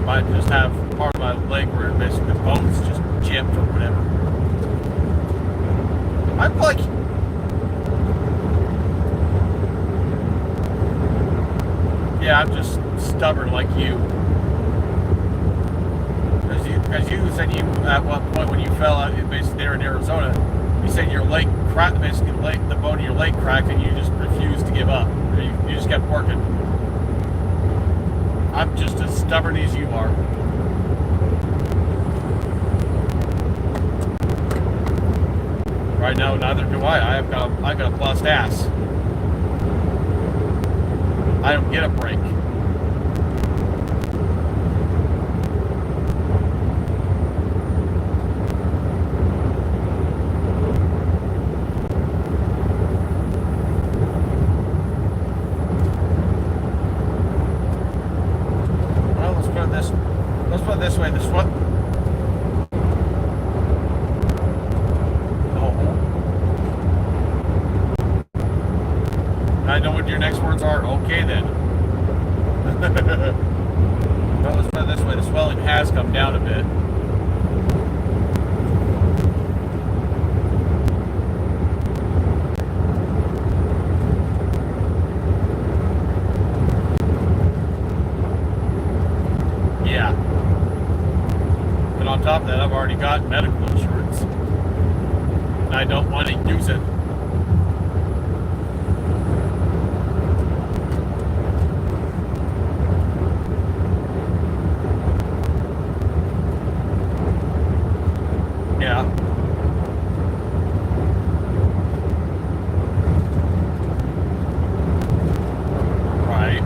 I just have part of my leg where basically the bone's just chipped or whatever. I'm like, yeah, I'm just stubborn like you. Because you said at one point when you fell out, basically there in Arizona, you said your leg cracked, basically the bone of your leg cracked, and you just refused to give up. You just kept working. I'm just as stubborn as you are. Right now, neither do I. I've got a bust ass. I don't get a break. put it this way, the swell. I know what your next words are. Okay, then. Well, let's put it this way. The swelling has come down a bit. Yeah. And on top of that, I've already got medical insurance. And I don't want to use it. Yeah. Right.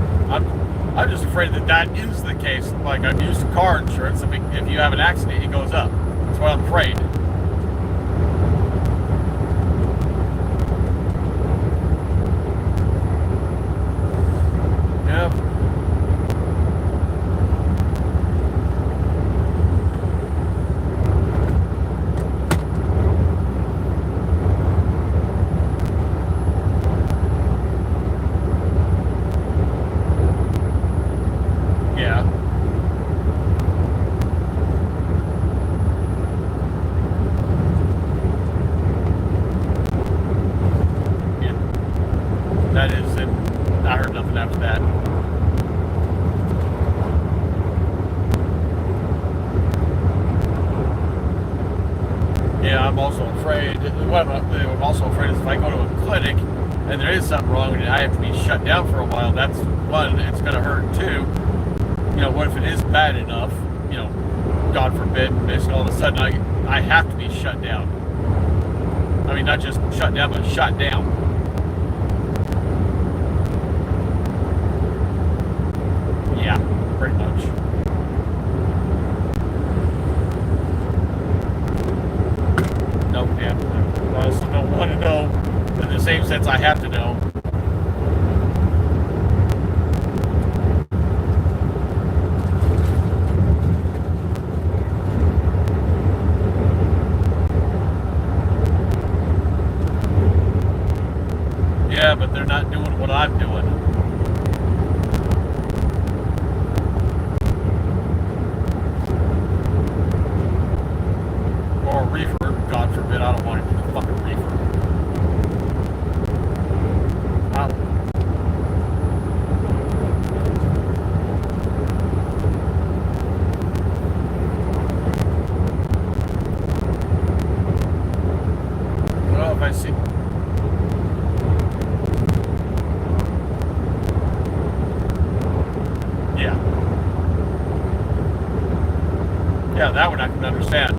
I'm just afraid that is the case. Like, I'm used to car insurance. I mean, if you have an accident, it goes up. That's what I'm afraid. Yeah. That is it. I heard nothing after that. Yeah, I'm also afraid. What I'm also afraid is if I go to a clinic and there is something wrong and I have to be shut down for a while, that's one, it's going to hurt. Two, you know, what if it is bad enough, you know, God forbid, basically all of a sudden I have to be shut down. I mean, not just shut down, but shut down. Yeah, pretty much. Nope, yeah. I also don't want to know. In the same sense, I have to know. Yeah, but they're not doing what I'm doing. Or a reefer, God forbid, I don't want to do the fucking reefer. Well, if I see... Yeah, that one I can understand.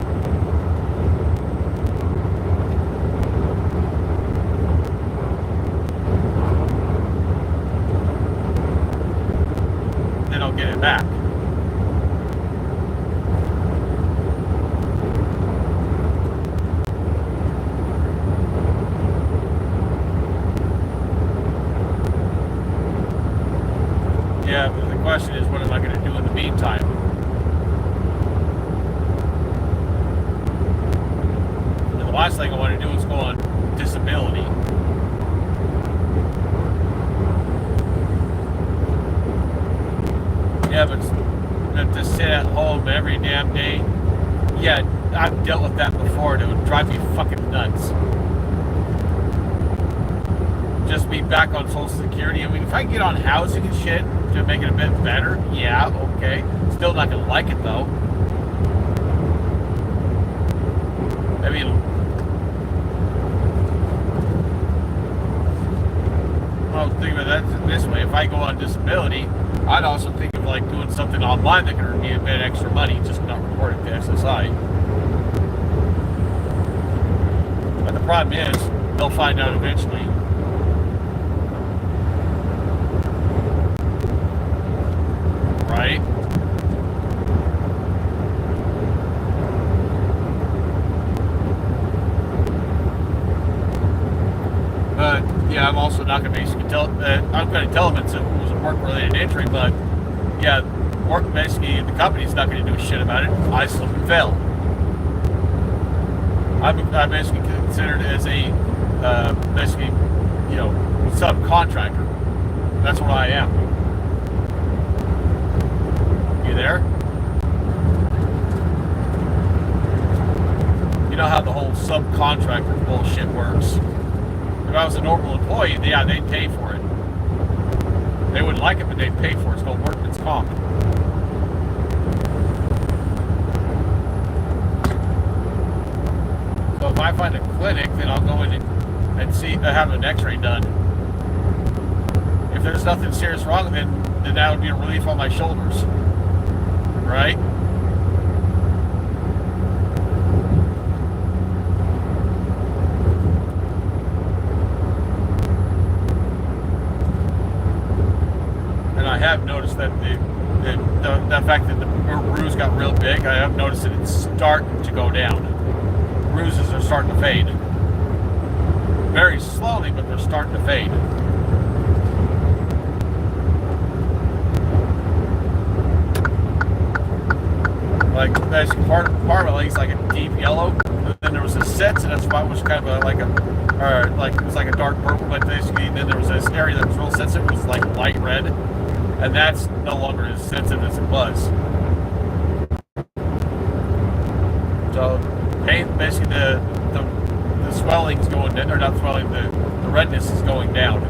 Then I'll get it back. Yeah, but the question is, what am I going to do in the meantime? And the last thing I want to do is go on disability. Yeah, but to sit at home every damn day, yeah, I've dealt with that before, and it would drive me fucking nuts. Just be back on Social Security. I mean, if I can get on housing and shit to make it a bit better, yeah, okay. Still not gonna like it though. I mean, well, think about that this way. If I go on disability, I'd also think of like doing something online that can earn me a bit extra money, just not reporting to SSI. But the problem is, they'll find out eventually. Right? But yeah, I'm also not going to basically tell. I'm going to tell them it was a work-related injury, but yeah, work, basically the company's not going to do shit about it. I slip and fail. I'm basically considered as a basically, you know, subcontractor. That's what I am. You there? You know how the whole subcontractor bullshit works. If I was a normal employee, yeah, they'd pay for it. They wouldn't like it, but they'd pay for it. It's called workman's comp. So if I find a clinic, then I'll go in and see, have an x-ray done. If there's nothing serious wrong, then that would be a relief on my shoulders. Right? And I have noticed that the fact that the ruse got real big, I have noticed that it's starting to go down. Ruses are starting to fade. Very slowly, but they're starting to fade. Like basically part of my leg's like a deep yellow, and then there was a sensitive spot which kind of it was like a dark purple, but basically then there was this area that was real sensitive, it was like light red, and that's no longer as sensitive as it was. So basically the swelling's going down, or not swelling, the redness is going down.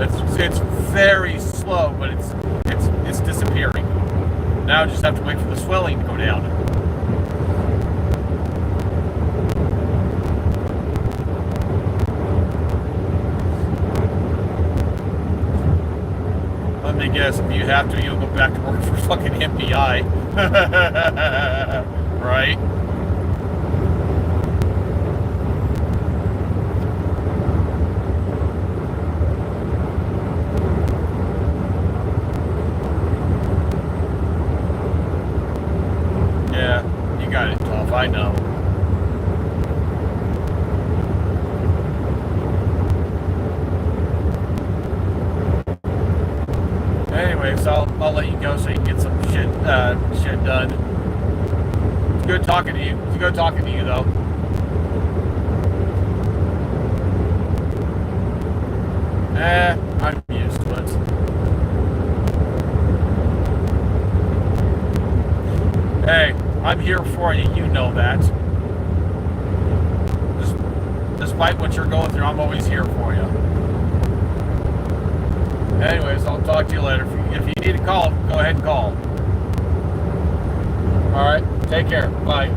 It's very slow, but it's disappearing. Now I just have to wait for the swelling to go down. Let me guess, if you have to, you'll go back to work for fucking MPI. Right? Got it tough, I know. Anyway, so I'll let you go so you can get some shit done. It's good talking to you. It's good talking to you, though. I'm used to it. Hey, I'm here for you, you know that. Despite what you're going through, I'm always here for you. Anyways, I'll talk to you later. If you need a call, go ahead and call. Alright, take care. Bye.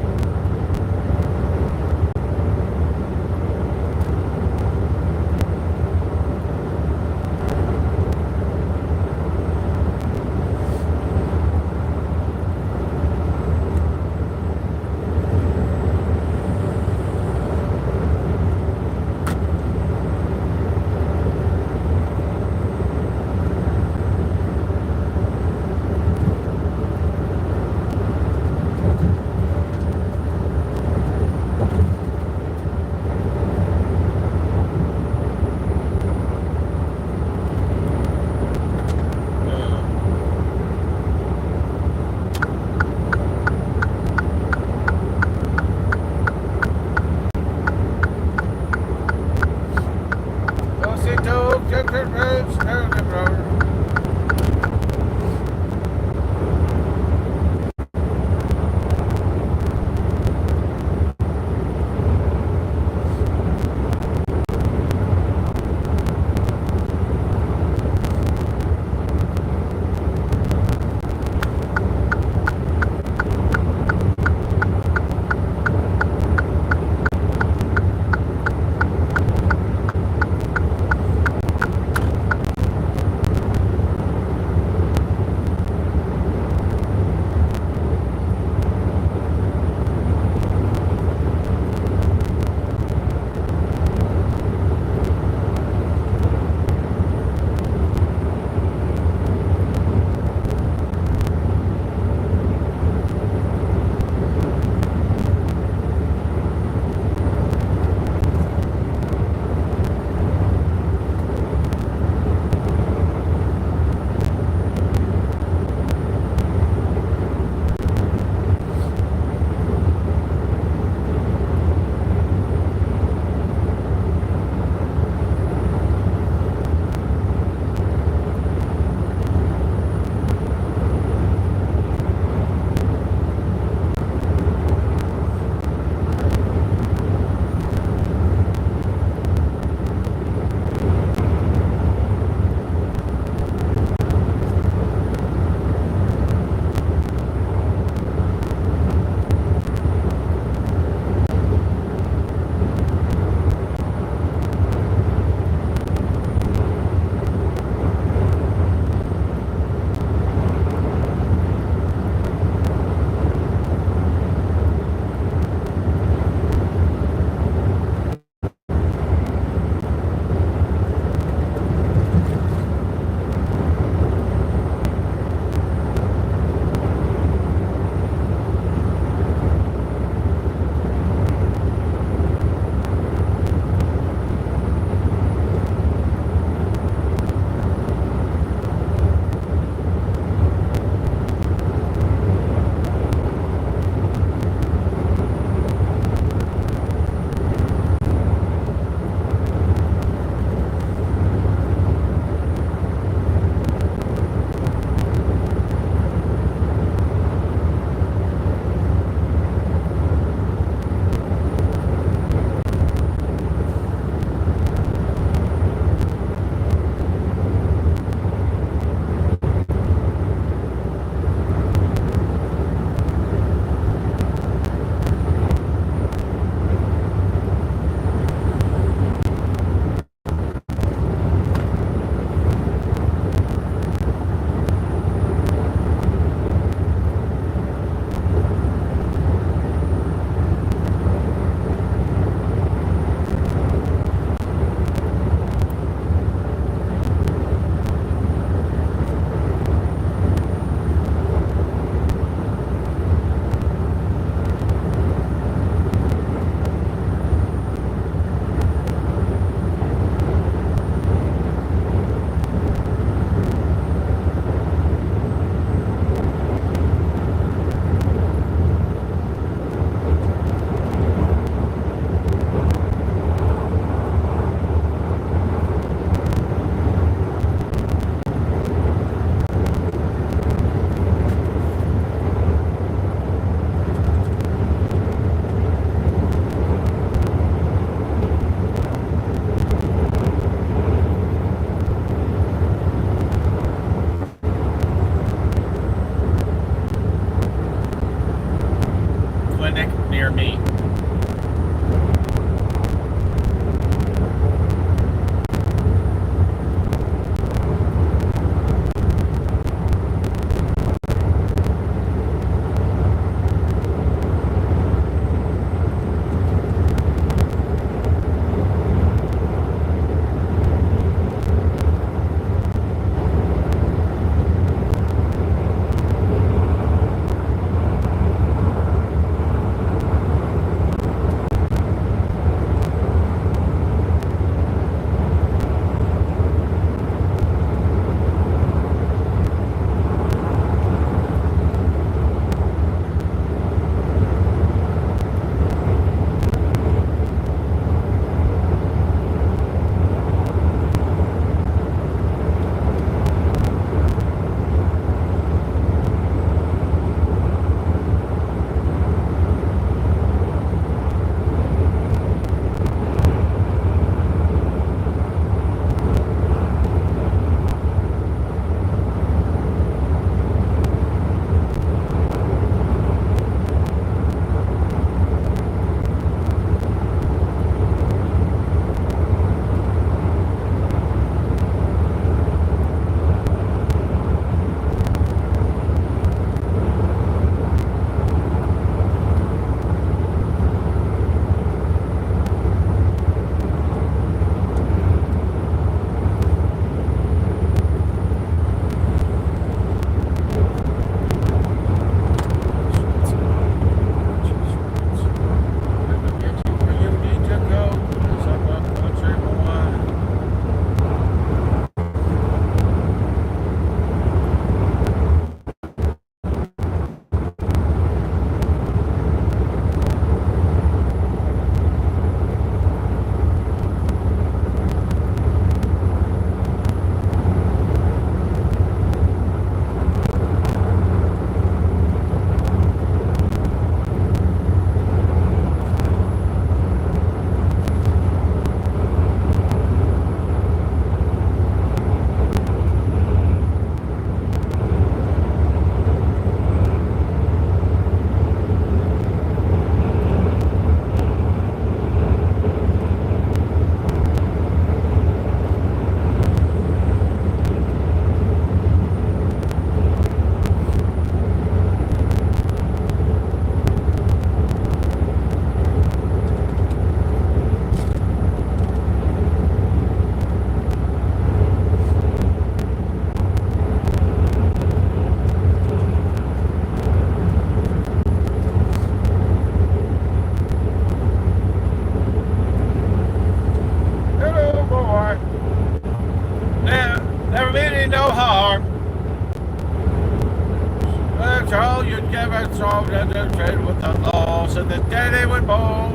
that's all you'd give and solve and then trade with the loss of the day they were born.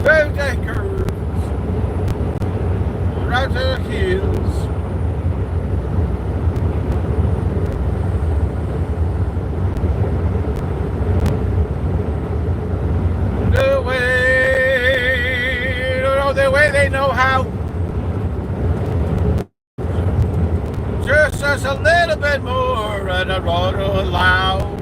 12 acres, right to the hills. The way they know how. Just a little bit more and I ought to allow.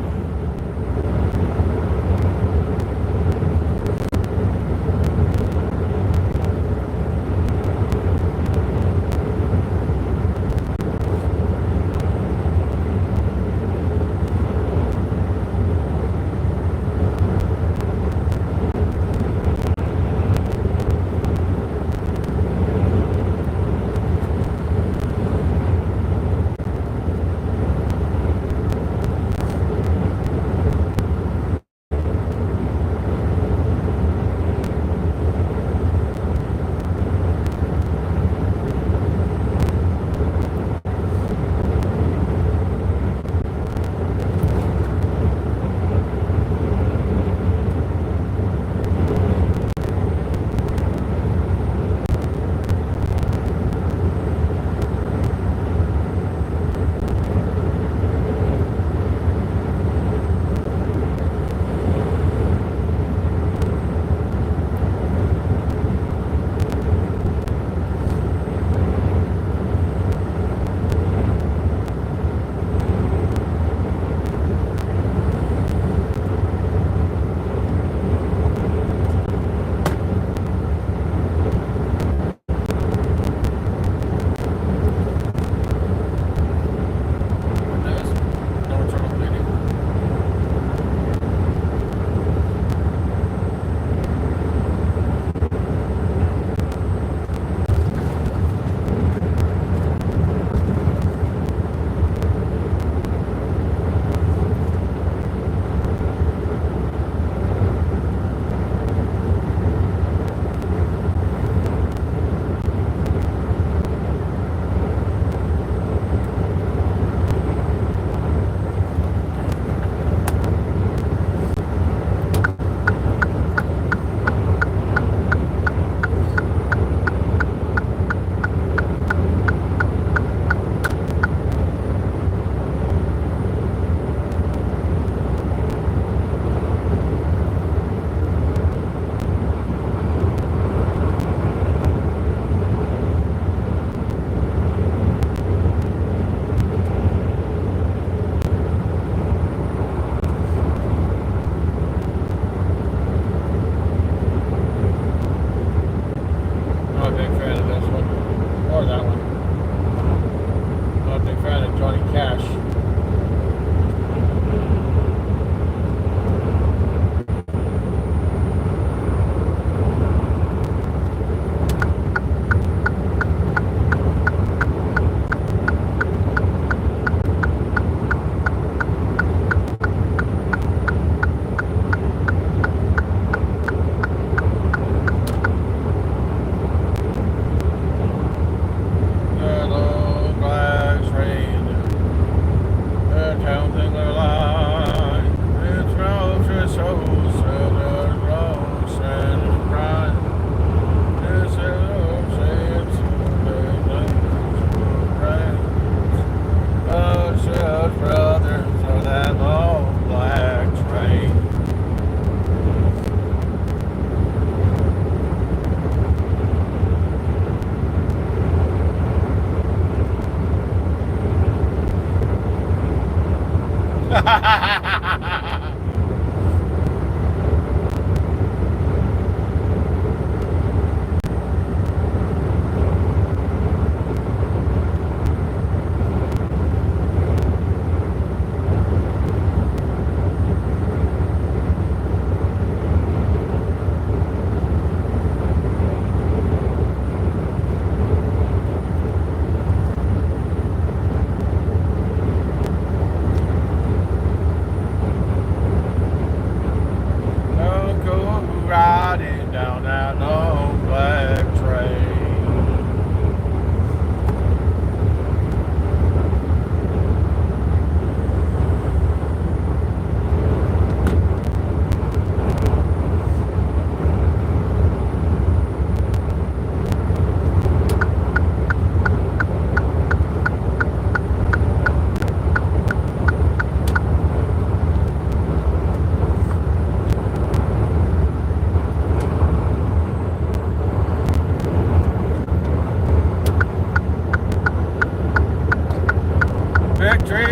Victory,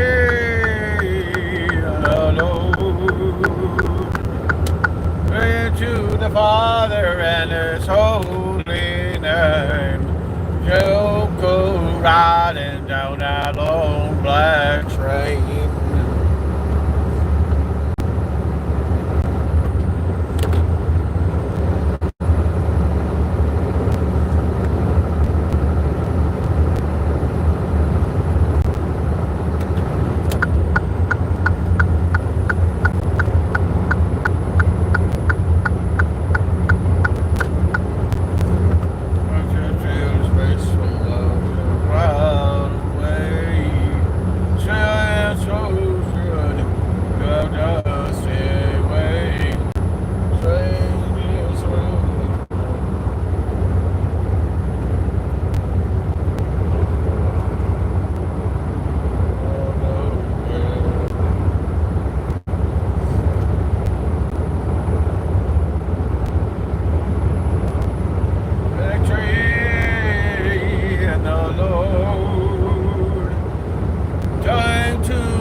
Lord. Pray to the Father and His holy name. You'll go riding down that long black train.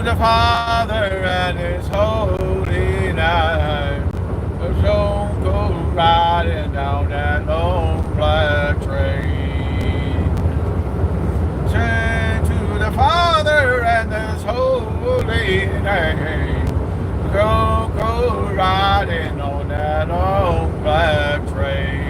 The Father and His holy name. The sun goes riding down that long black train. Sing to the Father and His holy name. The sun goes riding on that long black train.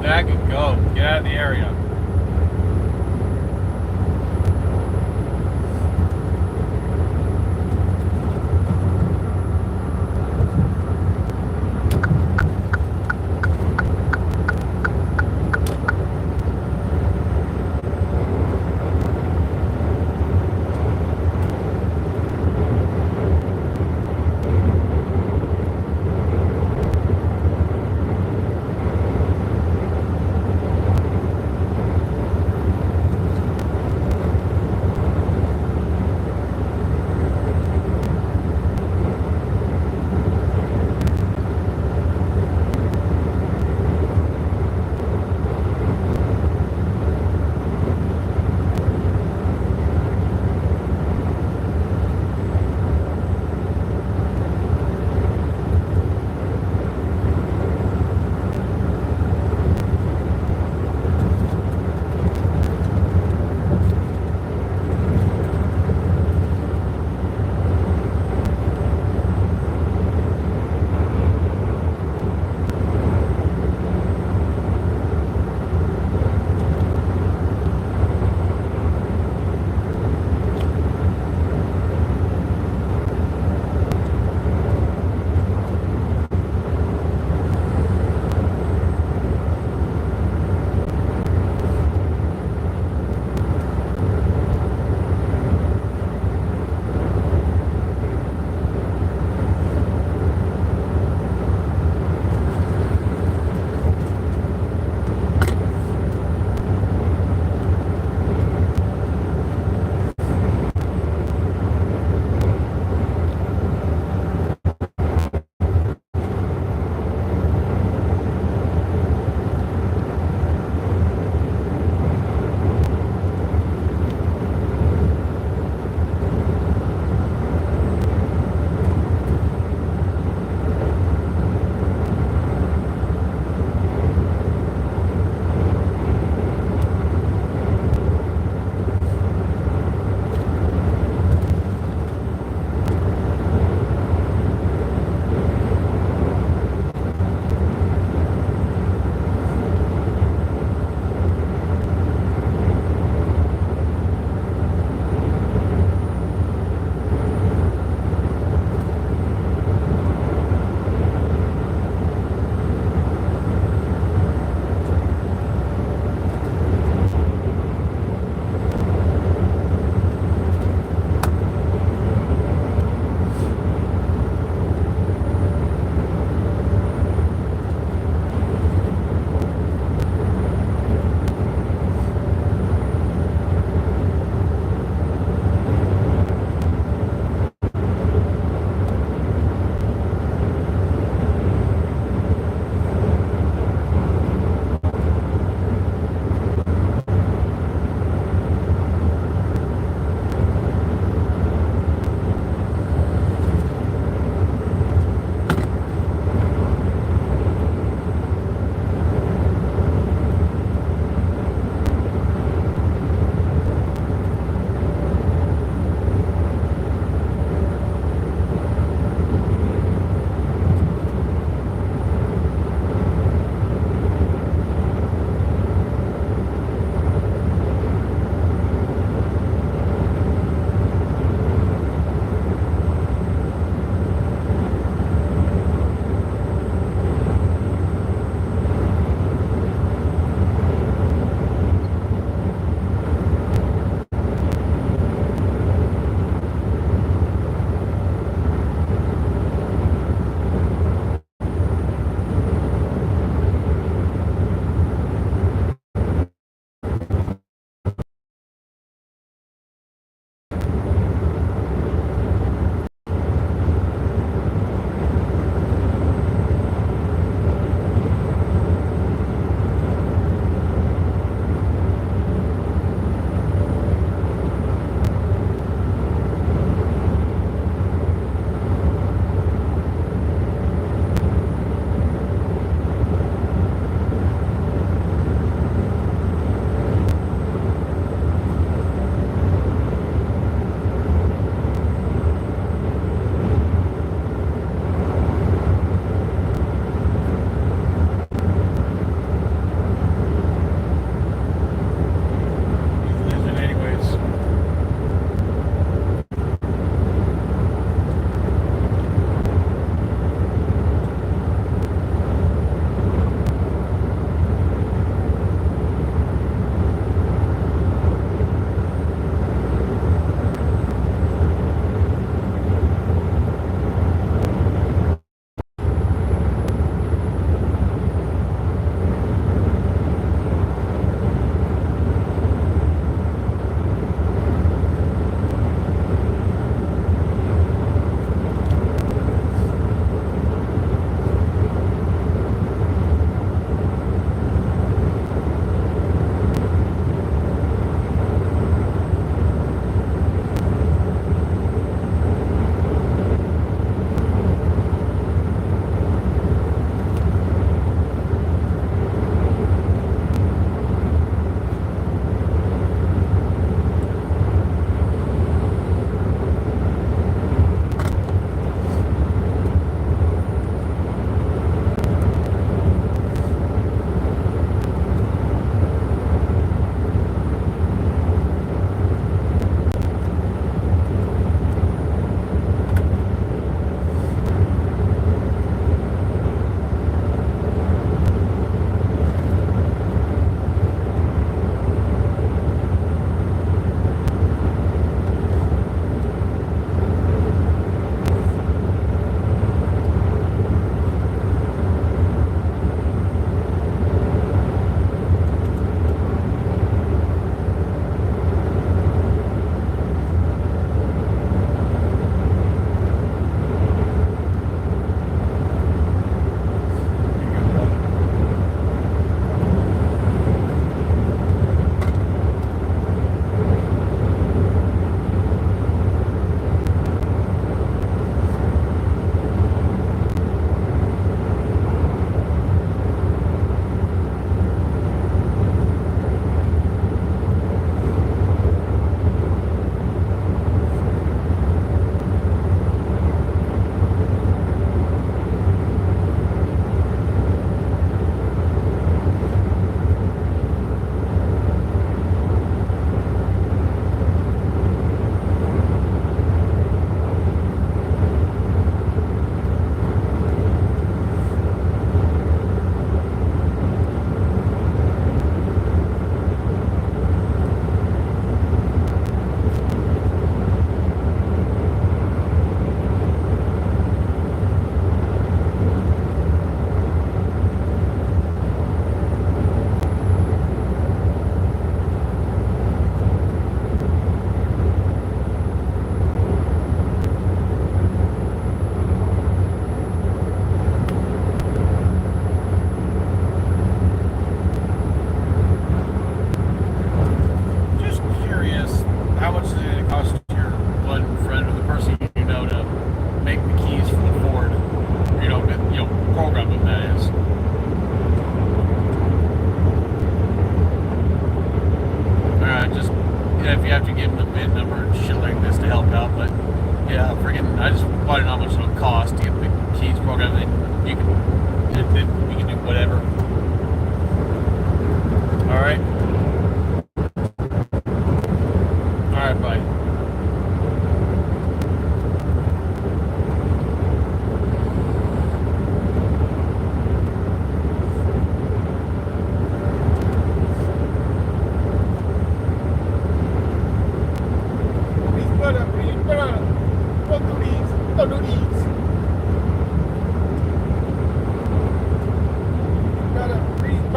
mean, I can go. Get out of the area.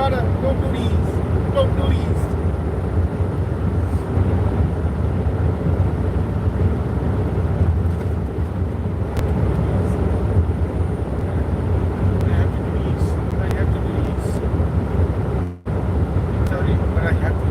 brother. Don't do these. Don't do these. I have to do these. I have to do these. Sorry, but I have to.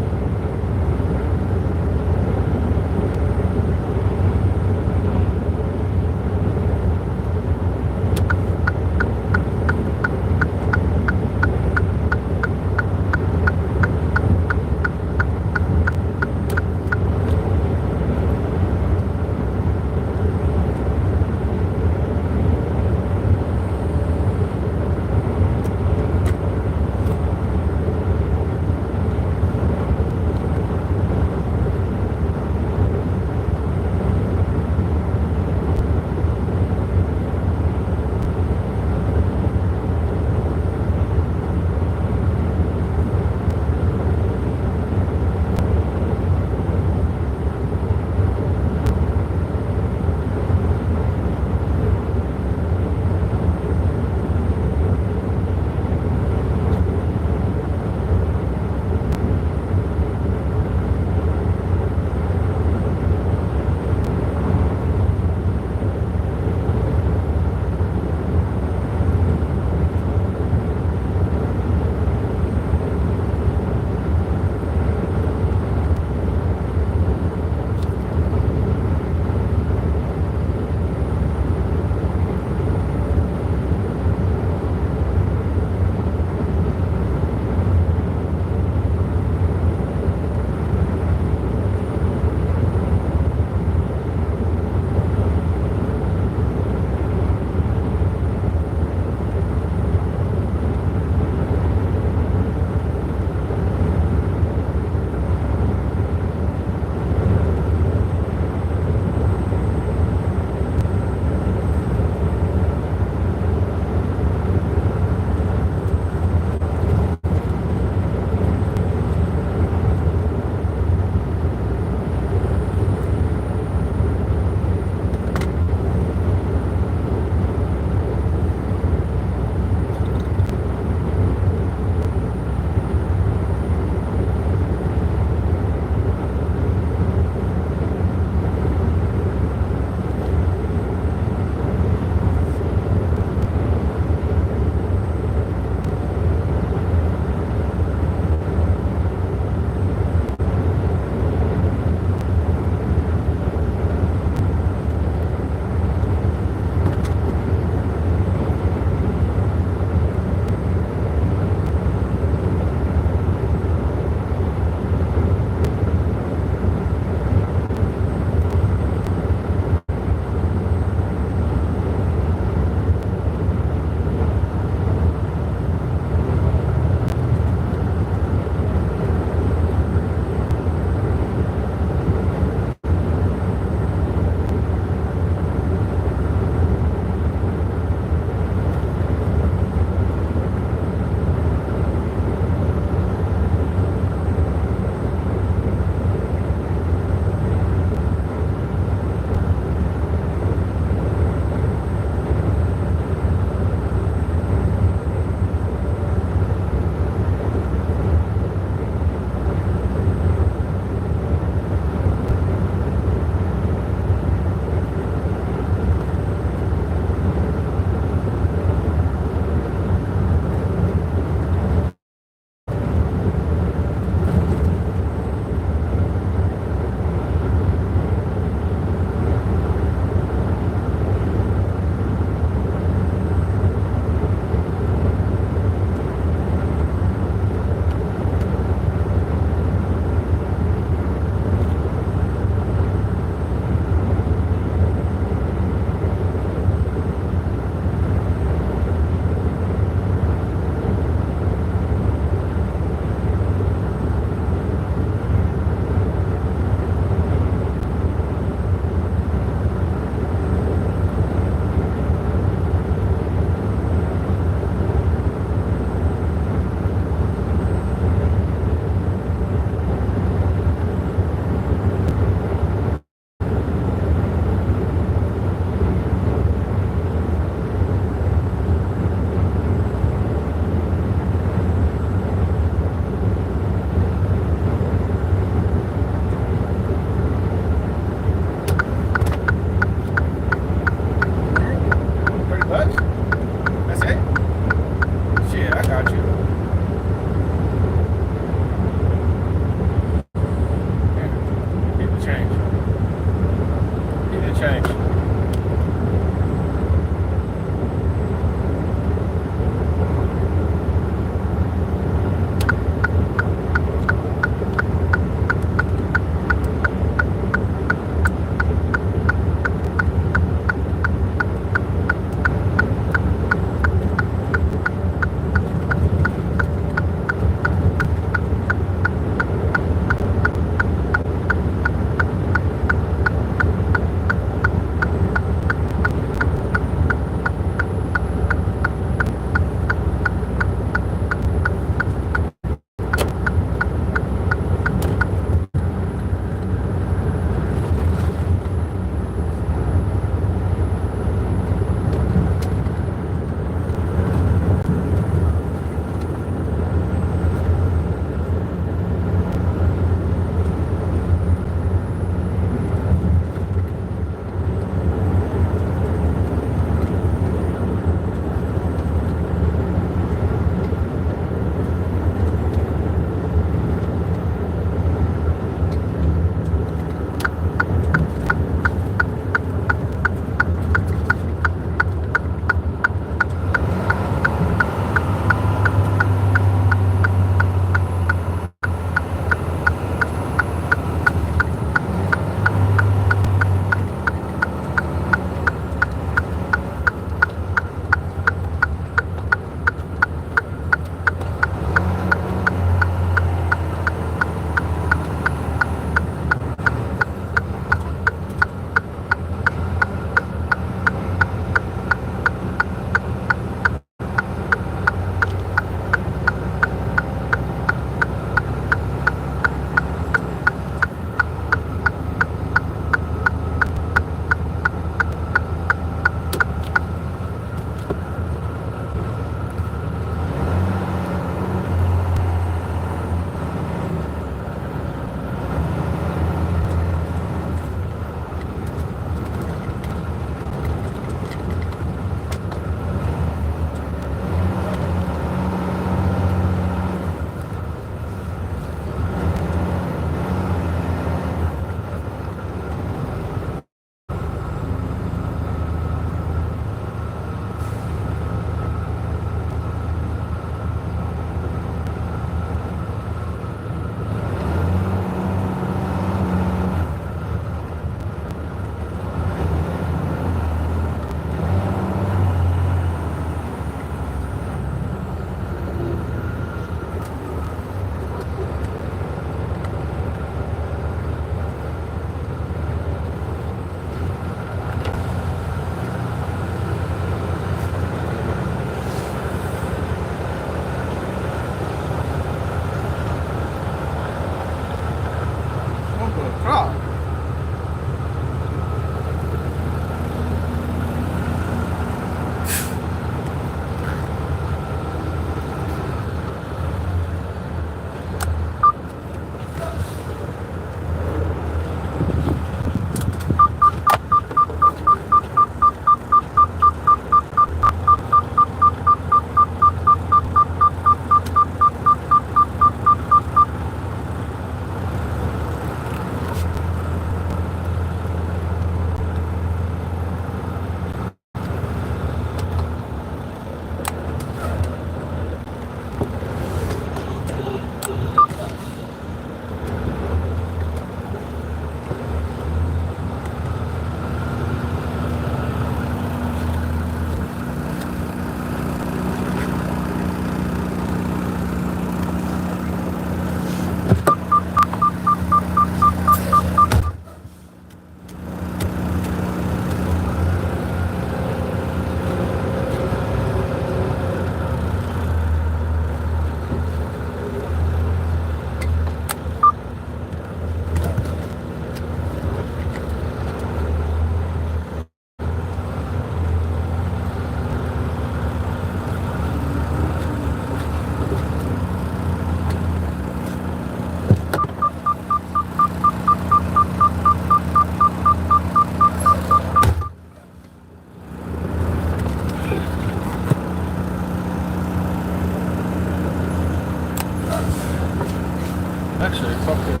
Actually, fuck this.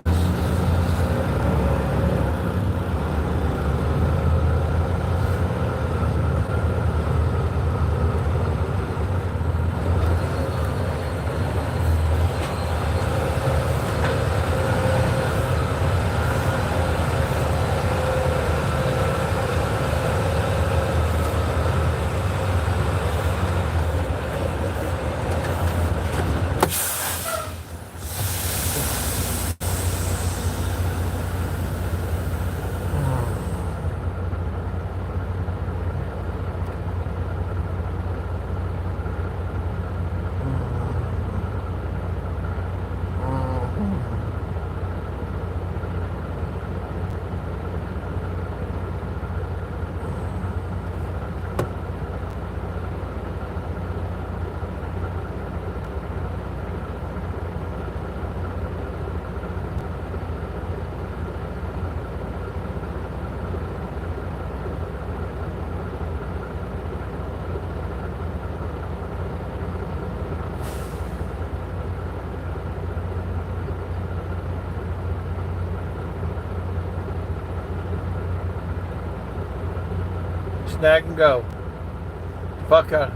Snag and go. Fuck her.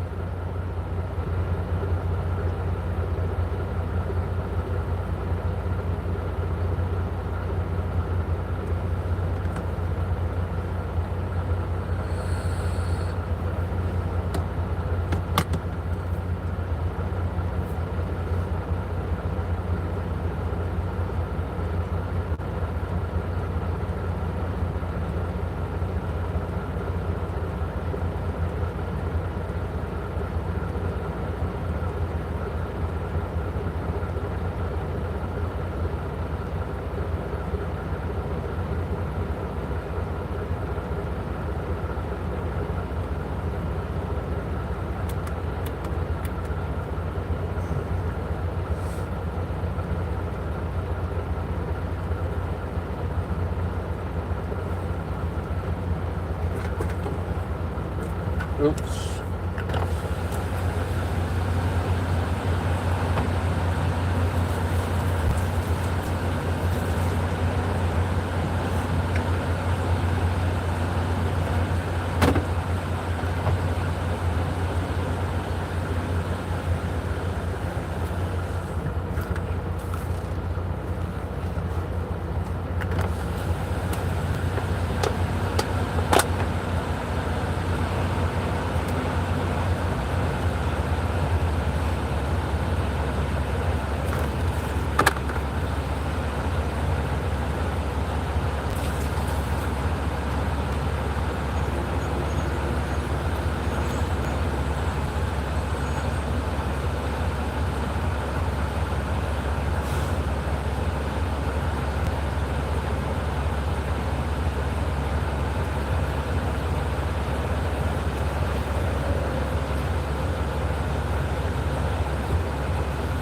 Oops.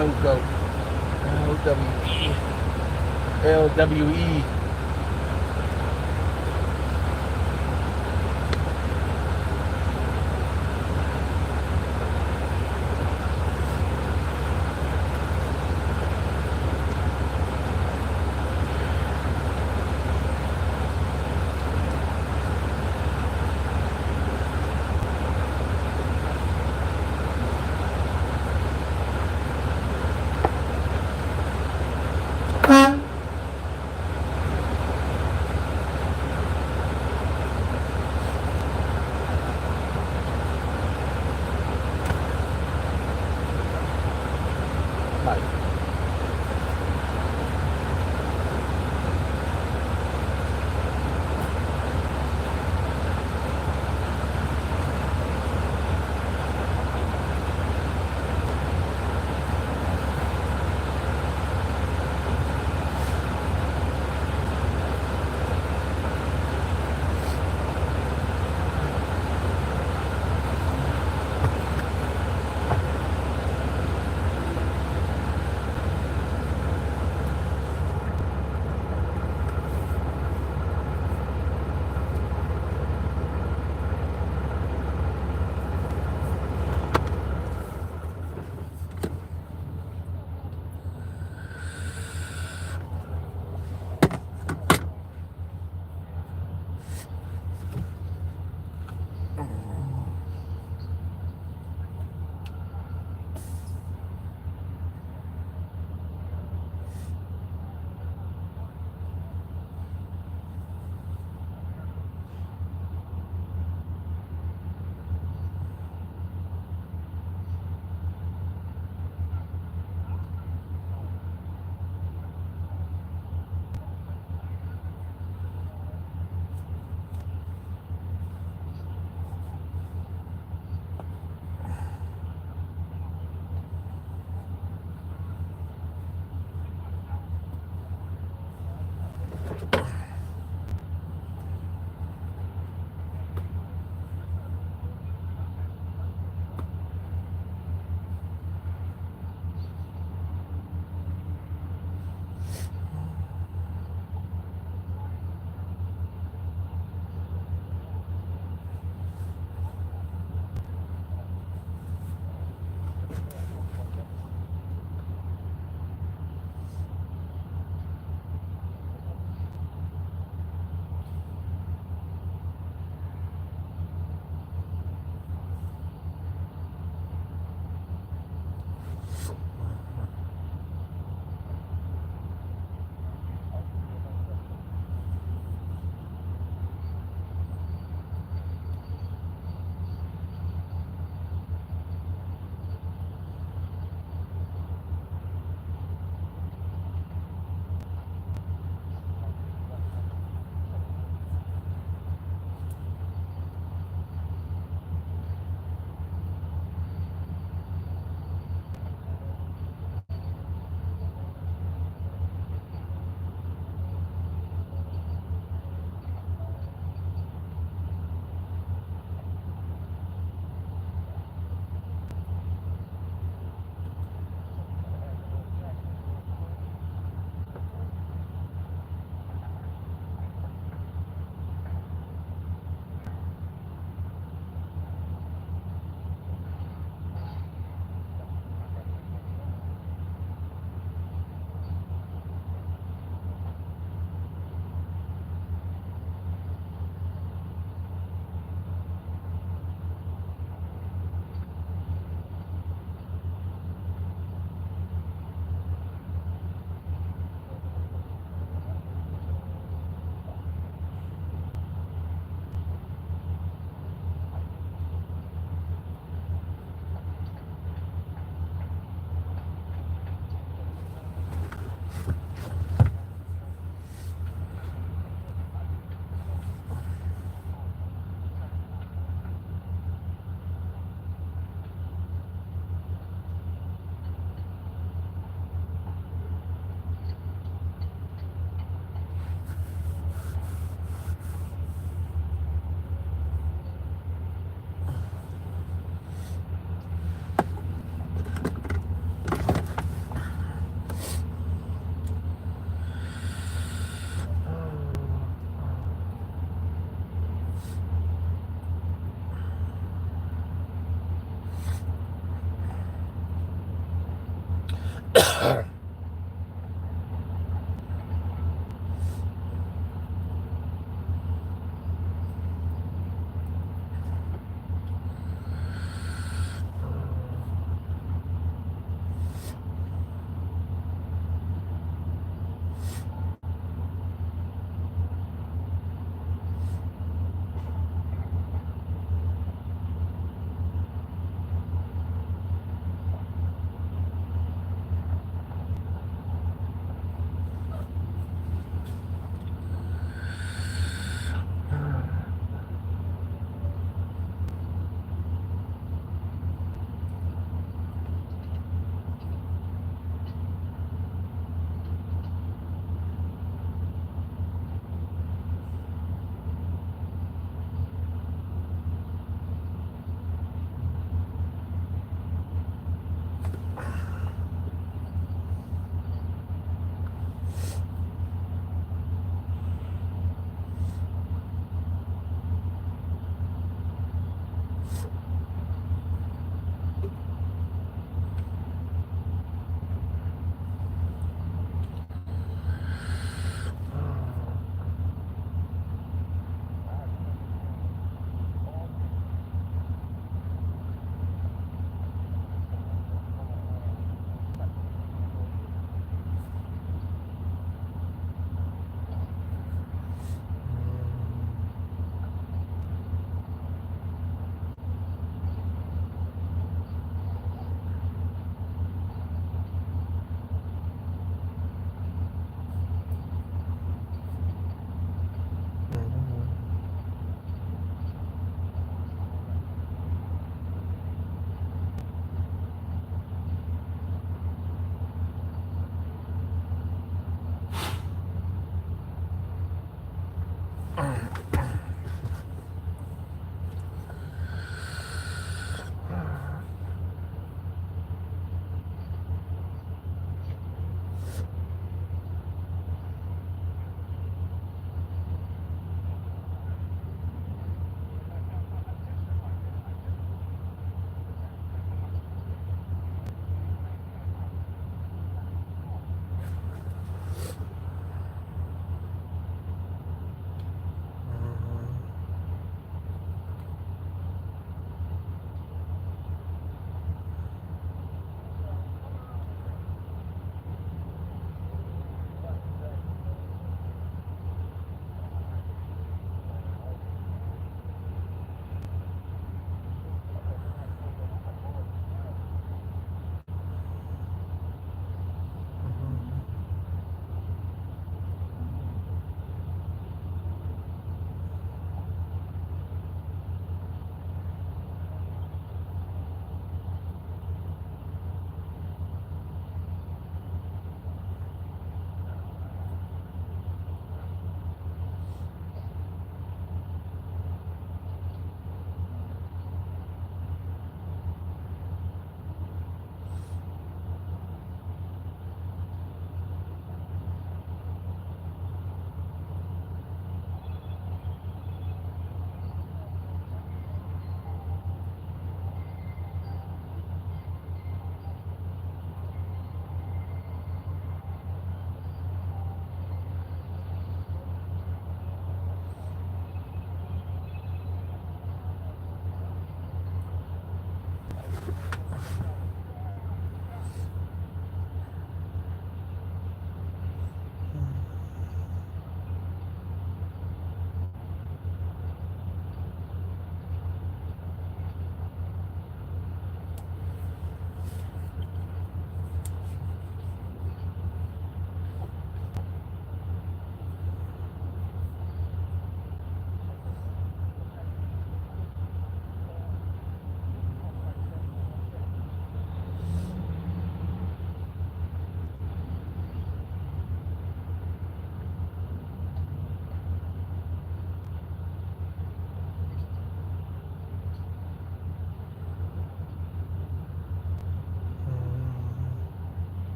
Coco. L-W-E. L-W-E.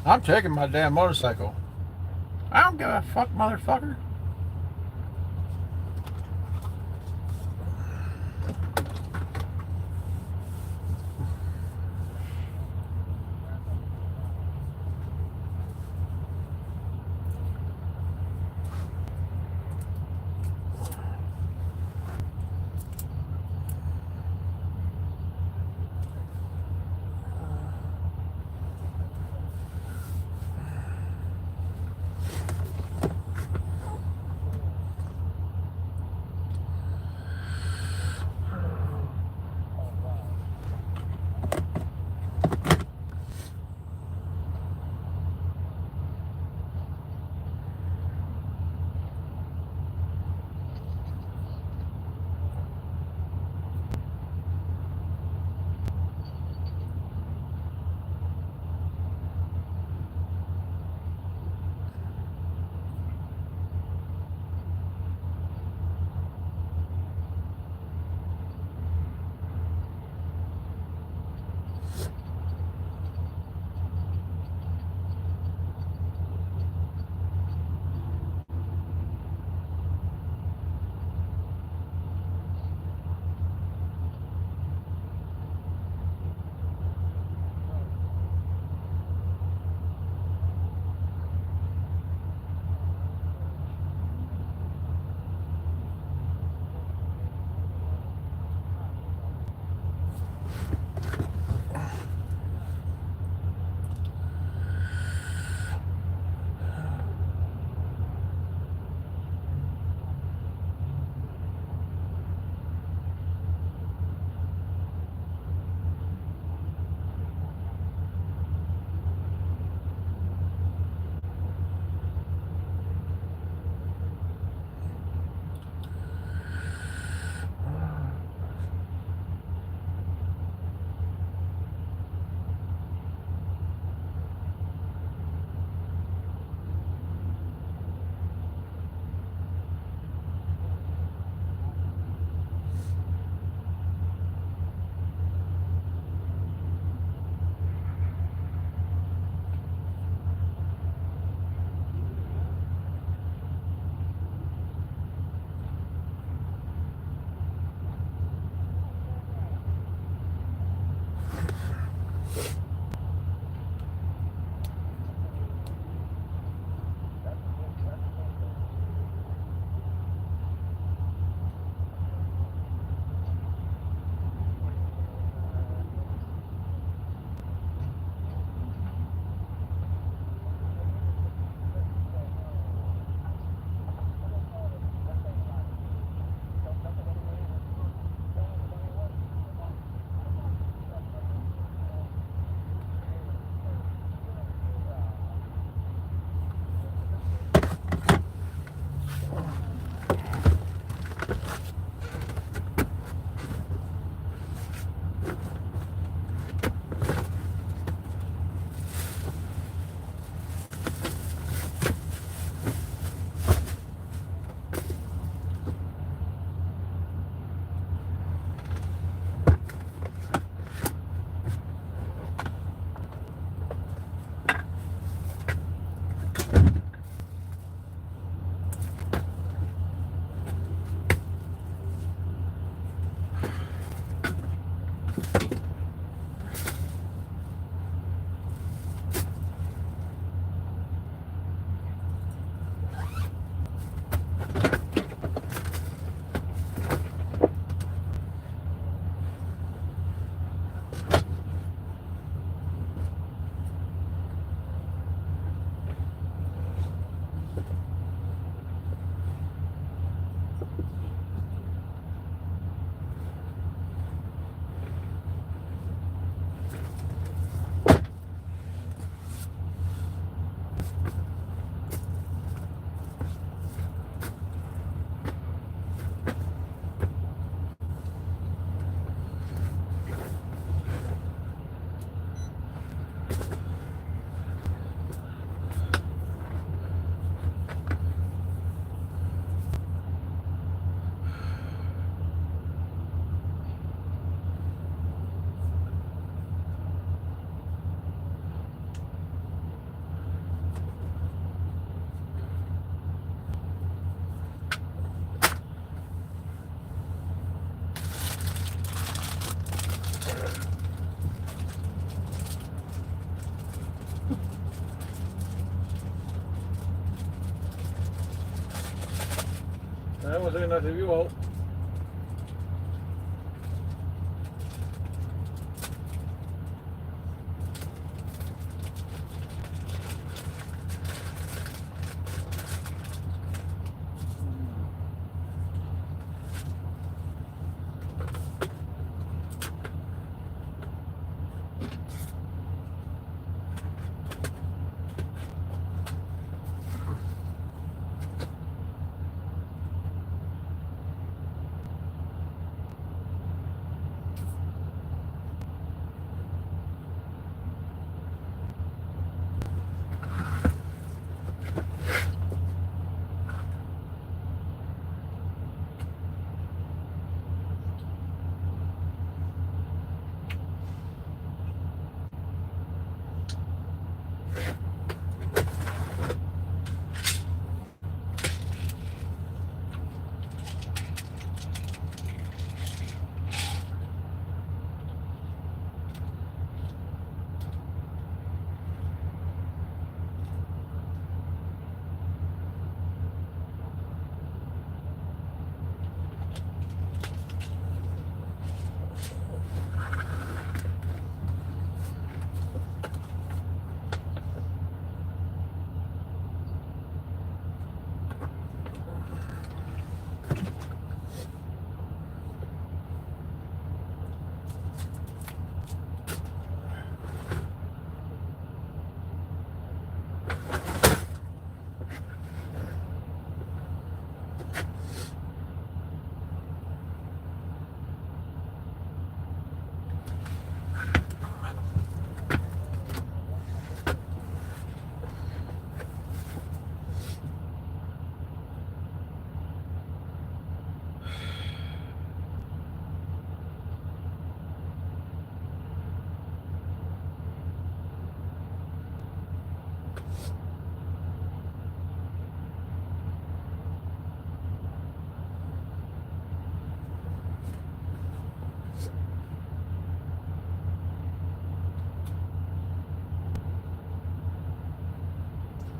I'm taking my damn motorcycle. I don't give a fuck, motherfucker. I won't say nothing if you won't.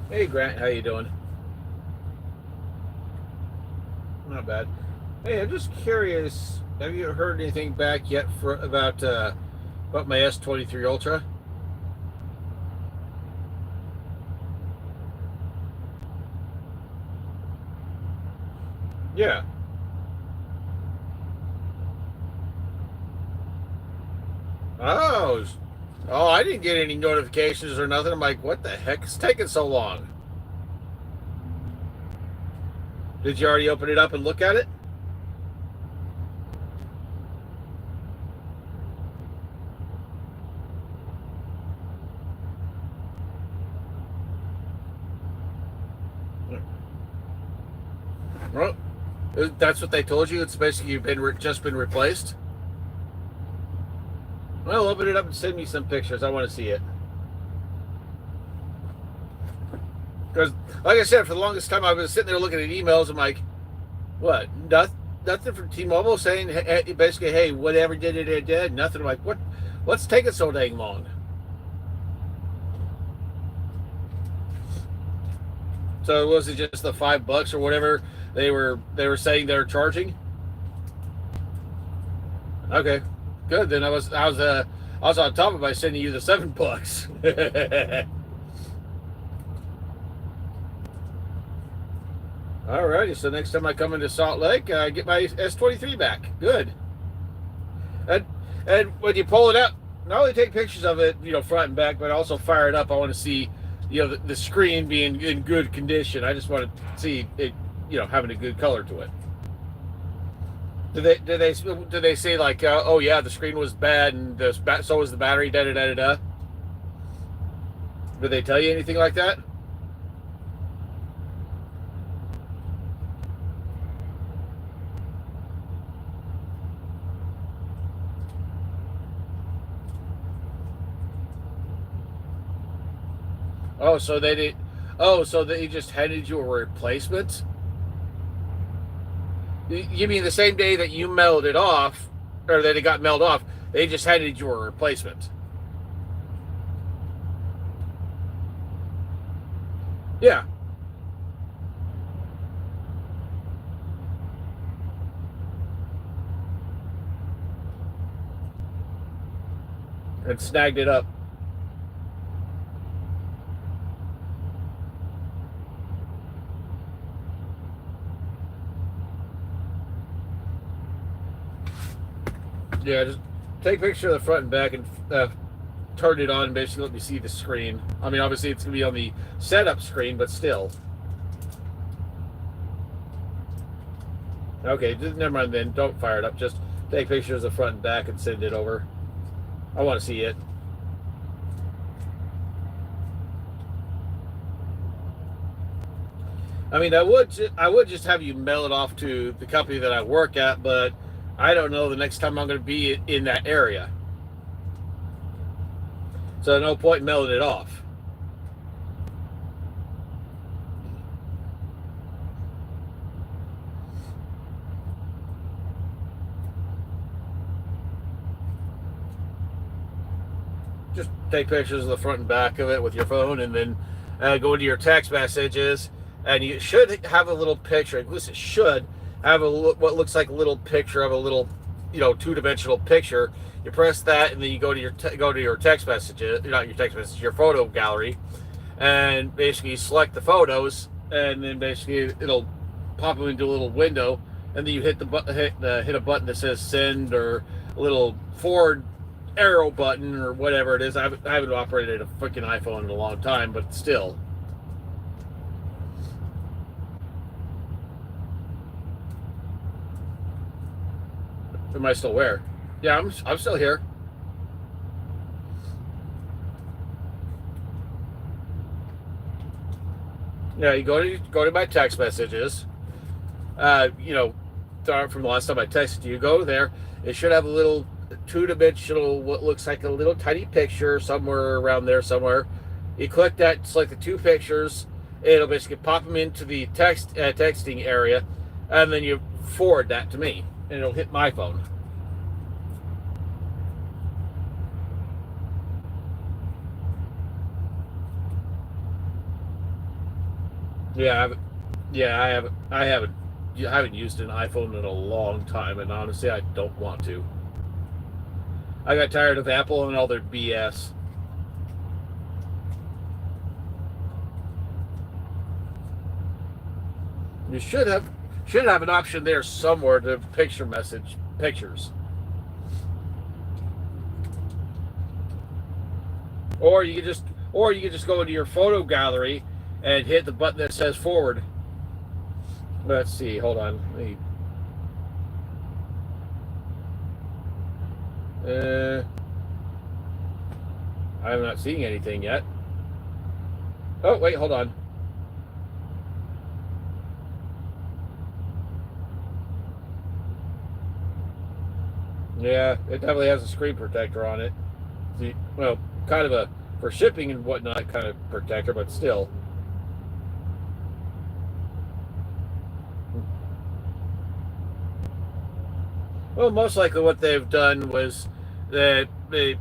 Hey Grant, how you doing? Not bad. Hey, I'm just curious. Have you heard anything back yet about my S23 Ultra? Yeah. Oh, oh, I didn't get any notifications or nothing. I'm like, what the heck is taking so long? Did you already open it up and look at it? Well, that's what they told you. It's basically you've just been replaced. Well, open it up and send me some pictures. I want to see it. Because, like I said, for the longest time, I was sitting there looking at emails. I'm like, what? Nothing from T-Mobile saying basically, hey, whatever did it did. Nothing. I'm like, what? What's taking so dang long? So was it just the $5 or whatever they were saying they're charging? Okay, good. Then I was on top of it by sending you the $7. Alrighty, so next time I come into Salt Lake, I get my S23 back. Good. And and when you pull it up, not only take pictures of it, front and back, but also fire it up. I want to see, the screen being in good condition. I just want to see it, having a good color to it. Do they say like, oh yeah, the screen was bad and so was the battery, da da da da da? Do they tell you anything like that? Oh, so they did. Oh, so they just handed you a replacement? You mean the same day that you mailed it off, or that it got mailed off, they just handed you a replacement? and snagged it up. Yeah, just take a picture of the front and back and turn it on and basically let me see the screen. I mean, obviously it's going to be on the setup screen, but still. Okay, just never mind then. Don't fire it up. Just take pictures of the front and back and send it over. I want to see it. I mean, I would just have you mail it off to the company that I work at, but I don't know the next time I'm going to be in that area. So no point mailing it off. Just take pictures of the front and back of it with your phone, and then go into your text messages, and you should have a little picture. At least it should have what looks like a little picture of a little, two-dimensional picture. You press that, and then you go to your text messages, not your text message, your photo gallery, and basically select the photos, and then basically it'll pop them into a little window, and then you hit a button that says send, or a little forward arrow button, or whatever it is. I haven't operated a freaking iPhone in a long time, but still. Am I still where? Yeah, I'm still here. Yeah, you go to my text messages. From the last time I texted you, go there. It should have a little two-dimensional, what looks like a little tiny picture somewhere around there somewhere. You click that, select the two pictures. It'll basically pop them into the texting area, and then you forward that to me, and it'll hit my phone. Yeah, I haven't used an iPhone in a long time, and honestly, I don't want to. I got tired of Apple and all their BS. You should have an option there somewhere to message pictures. Or you could just go into your photo gallery and hit the button that says forward. Let's see, hold on. I'm not seeing anything yet. Oh, wait, hold on. Yeah, it definitely has a screen protector on it. Well, kind of a, for shipping and whatnot, kind of protector, but still. Well, most likely what they've done was that they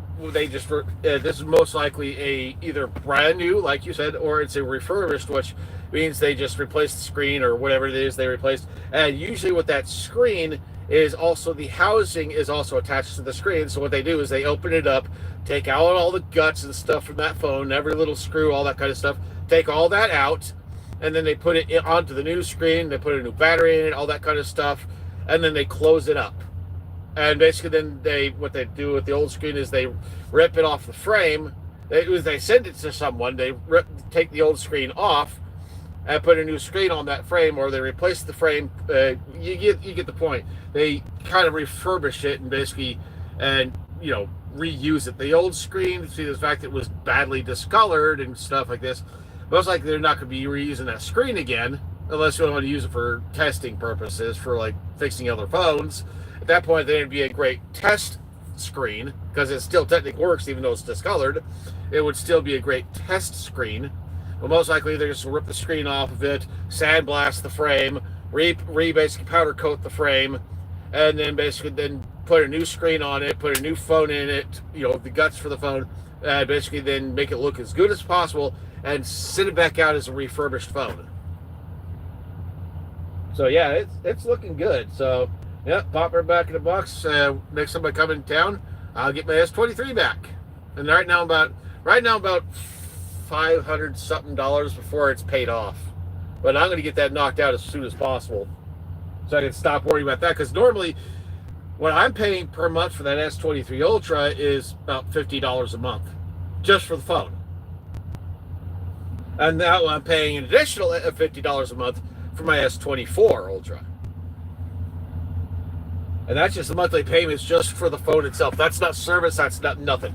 just this is most likely either brand new, like you said, or it's a refurbished, which means they just replaced the screen or whatever it is they replaced. And usually with that screen is also the housing is also attached to the screen. So what they do is they open it up, take out all the guts and stuff from that phone, every little screw, all that kind of stuff, take all that out, and then they put it onto the new screen. They put a new battery in it, all that kind of stuff, and then they close it up. And basically then what they do with the old screen is they rip it off the frame. They send it to someone, they take the old screen off and put a new screen on that frame, or they replace the frame. You get the point. They kind of refurbish it and basically, reuse it. The old screen, see the fact that it was badly discolored and stuff like this, most likely they're not going to be reusing that screen again, unless you want to use it for testing purposes, for like fixing other phones. At that point, then it'd be a great test screen, because it still technically works even though it's discolored. It would still be a great test screen. But most likely they're just going to rip the screen off of it, sandblast the frame, basically powder coat the frame, and then basically then put a new screen on it, put a new phone in it, the guts for the phone, and basically then make it look as good as possible and send it back out as a refurbished phone. So yeah, it's looking good. So yeah, pop her back in the box. Next time I come in town, I'll get my S23 back. And right now about $500 something before it's paid off. But I'm going to get that knocked out as soon as possible, so I can stop worrying about that. Because normally, what I'm paying per month for that S23 Ultra is about $50 a month, just for the phone. And now I'm paying an additional $50 a month for my S24 Ultra. And that's just the monthly payments just for the phone itself. That's not service, that's not nothing.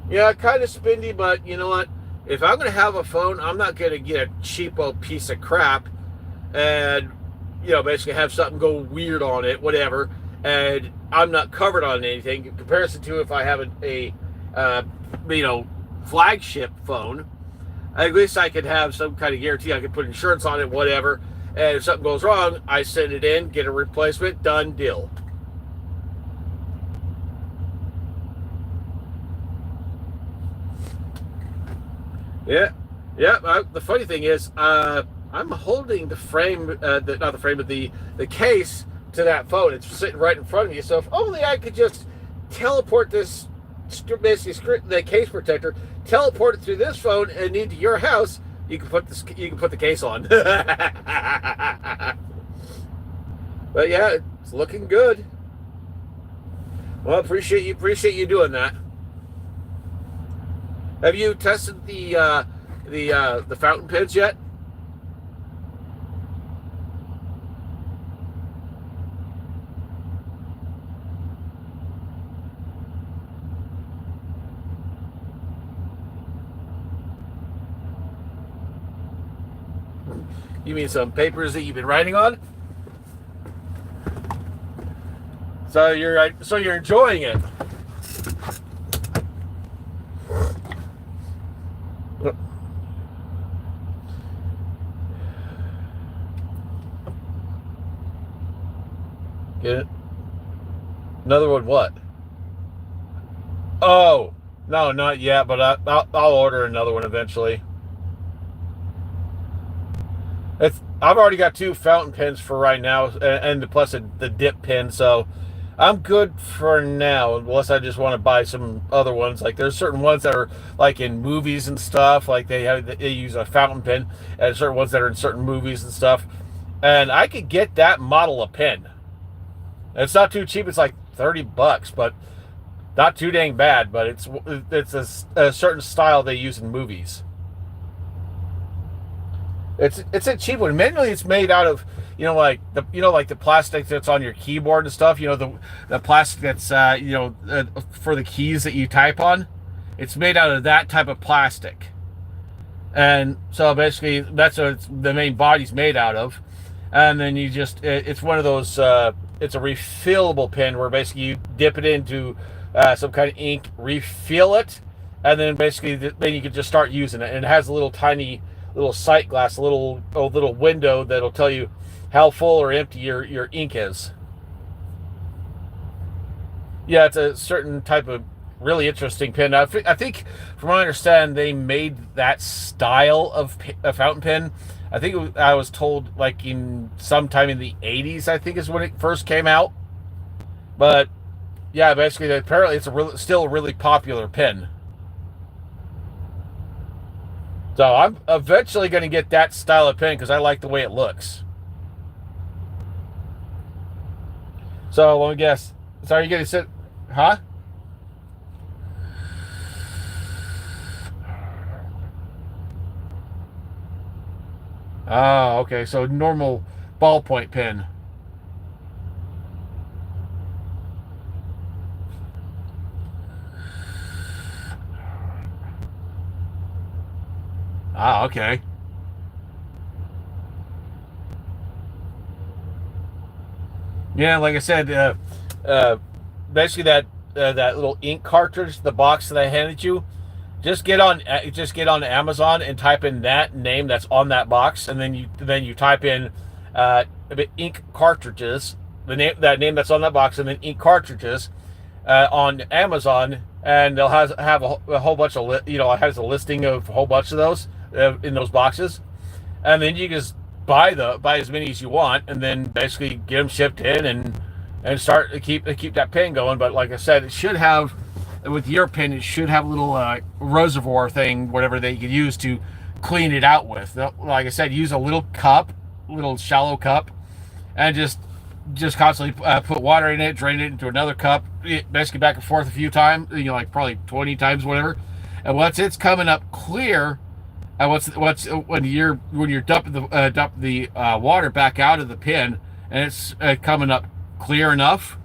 Yeah, kind of spendy, but you know what? If I'm going to have a phone, I'm not going to get a cheapo piece of crap and, basically have something go weird on it, whatever, and I'm not covered on anything in comparison to if I have a flagship phone. At least I could have some kind of guarantee. I could put insurance on it, whatever, and if something goes wrong, I send it in, get a replacement, done deal. Yeah. The funny thing is, I'm holding the frame, not the frame, but the case to that phone. It's sitting right in front of me. So if only I could just teleport this, basically the case protector, teleport it through this phone and into your house. You can put the case on. But yeah, it's looking good. Well, appreciate you doing that. Have you tested the fountain pens yet? You mean some papers that you've been writing on? So you're enjoying it. Get it? Another one? What? Oh no, not yet. But I'll order another one eventually. I've already got 2 fountain pens for right now, and plus the dip pen, so I'm good for now. Unless I just want to buy some other ones. Like there's certain ones that are like in movies and stuff. Like they use a fountain pen, and certain ones that are in certain movies and stuff. And I could get that model of pen. It's not too cheap. It's like $30, but not too dang bad. But it's a certain style they use in movies. It's a cheap one. Mainly, it's made out of like the plastic that's on your keyboard and stuff. The plastic that's for the keys that you type on. It's made out of that type of plastic, and so basically that's what the main body's made out of. And then it's one of those. It's a refillable pen where basically you dip it into some kind of ink, refill it, and then basically then you can just start using it. And it has a tiny little sight glass, a little window that'll tell you how full or empty your ink is. Yeah, it's a certain type of really interesting pen. I think, from what I understand, they made that style of a fountain pen. I was told like in sometime in the 80s, I think is when it first came out. But yeah, basically apparently it's still a really popular pen. So I'm eventually going to get that style of pen because I like the way it looks. So let me guess. So are you going to sit? Huh? Ah, okay. So normal ballpoint pen. Ah, okay. Yeah, like I said, basically that little ink cartridge, the box that I handed you, just get on Amazon and type in that name that's on that box, and then you type in ink cartridges, that name that's on that box, and then ink cartridges on Amazon, and they'll have a whole bunch of it has a listing of a whole bunch of those in those boxes, and then you just buy as many as you want, and then basically get them shipped in and start to keep that pen going. But like I said, it should have with your pen, it should have a little reservoir thing, whatever that you could use to clean it out with. Like I said, use a little cup, little shallow cup, and just constantly put water in it, drain it into another cup, basically back and forth a few times, like probably 20 times, whatever. And once it's coming up clear, and when you're dumping the water back out of the pen, and it's coming up clear enough,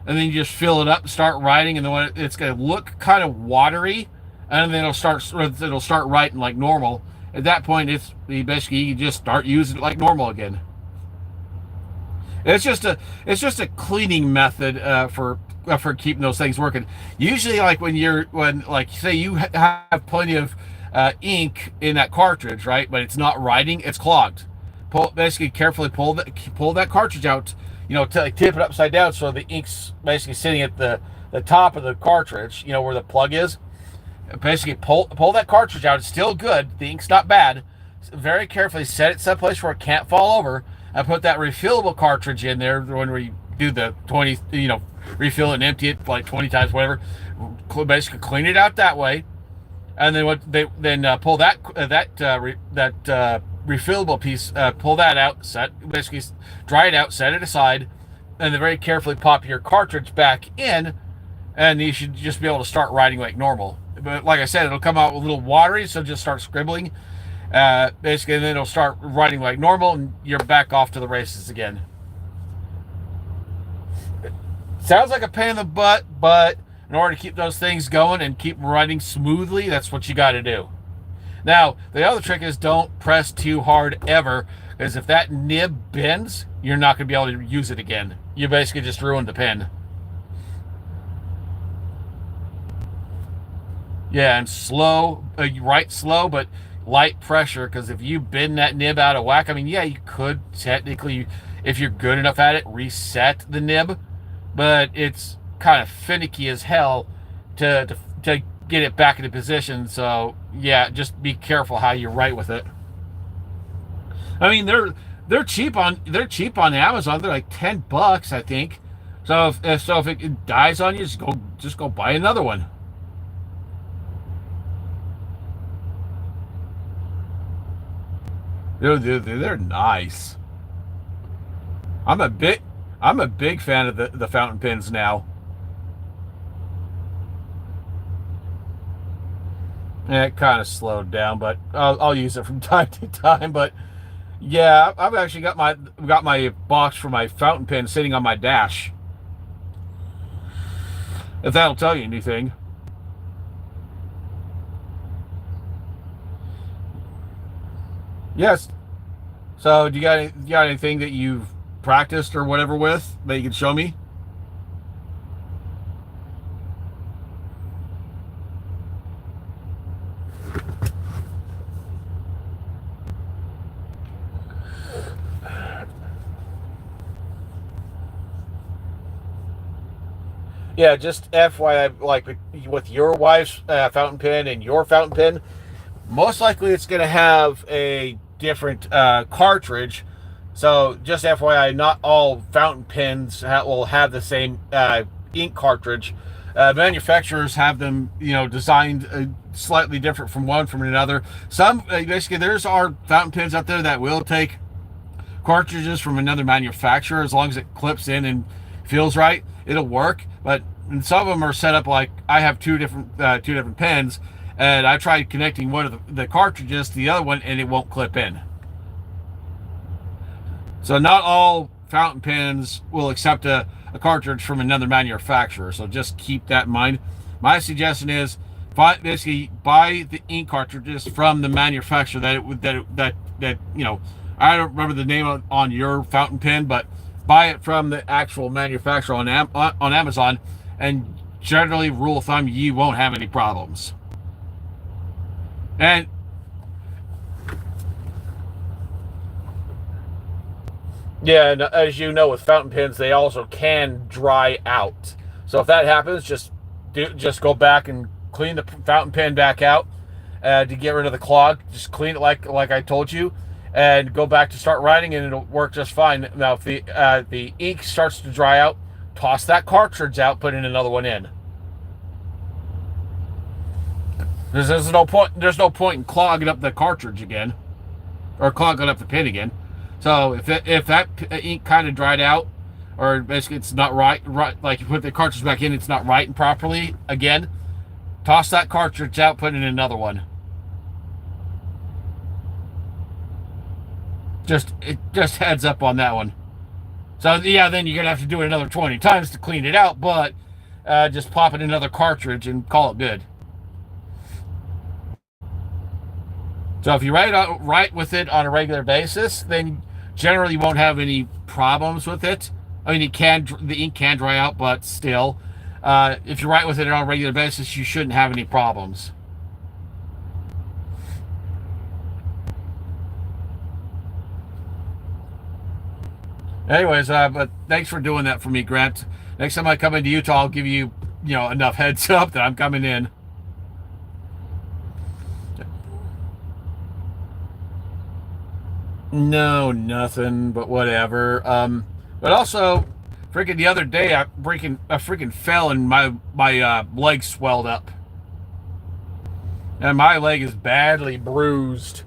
and then you just fill it up and start writing, and then it's going to look kind of watery, and then it'll start writing like normal. At that point, you just start using it like normal again. It's just a cleaning method for keeping those things working. Usually, like say you have plenty of ink in that cartridge, right? But it's not writing; it's clogged. Carefully pull that cartridge out. Tip it upside down so the ink's basically sitting at the top of the cartridge. Where the plug is. Basically, pull that cartridge out. It's still good. The ink's not bad. Very carefully set it someplace where it can't fall over. I put that refillable cartridge in there when we do the 20, refill it and empty it like 20 times, whatever. Basically, clean it out that way, and then pull that refillable piece, pull that out, basically dry it out, set it aside, and then very carefully pop your cartridge back in, and you should just be able to start writing like normal. But like I said, it'll come out a little watery, so just start scribbling. Basically, and then it'll start writing like normal, and you're back off to the races again. Sounds like a pain in the butt, but in order to keep those things going and keep writing smoothly, that's what you got to do. Now, the other trick is don't press too hard ever, because if that nib bends, you're not going to be able to use it again. You basically just ruined the pen. Yeah, and slow, write slow, but light pressure, because if you bend that nib out of whack, you could technically, if you're good enough at it, reset the nib, but it's kind of finicky as hell to get it back into position. So yeah, just be careful how you write with it. They're cheap on Amazon. They're like $10, I think. So if it dies on you, just go buy another one. They're nice. I'm a big fan of the fountain pens now. Yeah, it kind of slowed down, but I'll use it from time to time. But yeah, I've actually got my box for my fountain pen sitting on my dash. If that'll tell you anything. Yes. So, do you got anything that you've practiced or whatever with that you can show me? Yeah, just FYI, like with your wife's fountain pen and your fountain pen, most likely it's going to have a different cartridge. So just FYI, not all fountain pens will have the same ink cartridge. Manufacturers have them, designed slightly different from another. Some basically, there's our fountain pens out there that will take cartridges from another manufacturer as long as it clips in and feels right. It'll work, but some of them are set up like I have two different pens, and I tried connecting one of the cartridges to the other one, and it won't clip in. So not all fountain pens will accept a cartridge from another manufacturer. So just keep that in mind. My suggestion is basically buy the ink cartridges from the manufacturer that I don't remember the name on your fountain pen, but buy it from the actual manufacturer on Amazon, and generally, rule of thumb, you won't have any problems. And yeah, and as you know, with fountain pens, they also can dry out. So if that happens, just go back and clean the fountain pen back out to get rid of the clog. Just clean it like I told you, and go back to start writing, and it'll work just fine. Now, if the ink starts to dry out, toss that cartridge out, put in another one in. There's no point. There's no point in clogging up the cartridge again, or clogging up the pin again. So if that ink kind of dried out, or basically it's not right, like you put the cartridge back in, it's not right and properly again, toss that cartridge out, put in another one. Just heads up on that one. So yeah, then you're gonna have to do it another 20 times to clean it out, but just pop in another cartridge and call it good. So if you write with it on a regular basis, then generally you won't have any problems with it. I mean, the ink can dry out, but still, if you write with it on a regular basis, you shouldn't have any problems. Anyways, but thanks for doing that for me, Grant. Next time I come into Utah, I'll give you, enough heads up that I'm coming in. No, nothing, but whatever. But also, freaking the other day, I freaking fell and my leg swelled up, and my leg is badly bruised.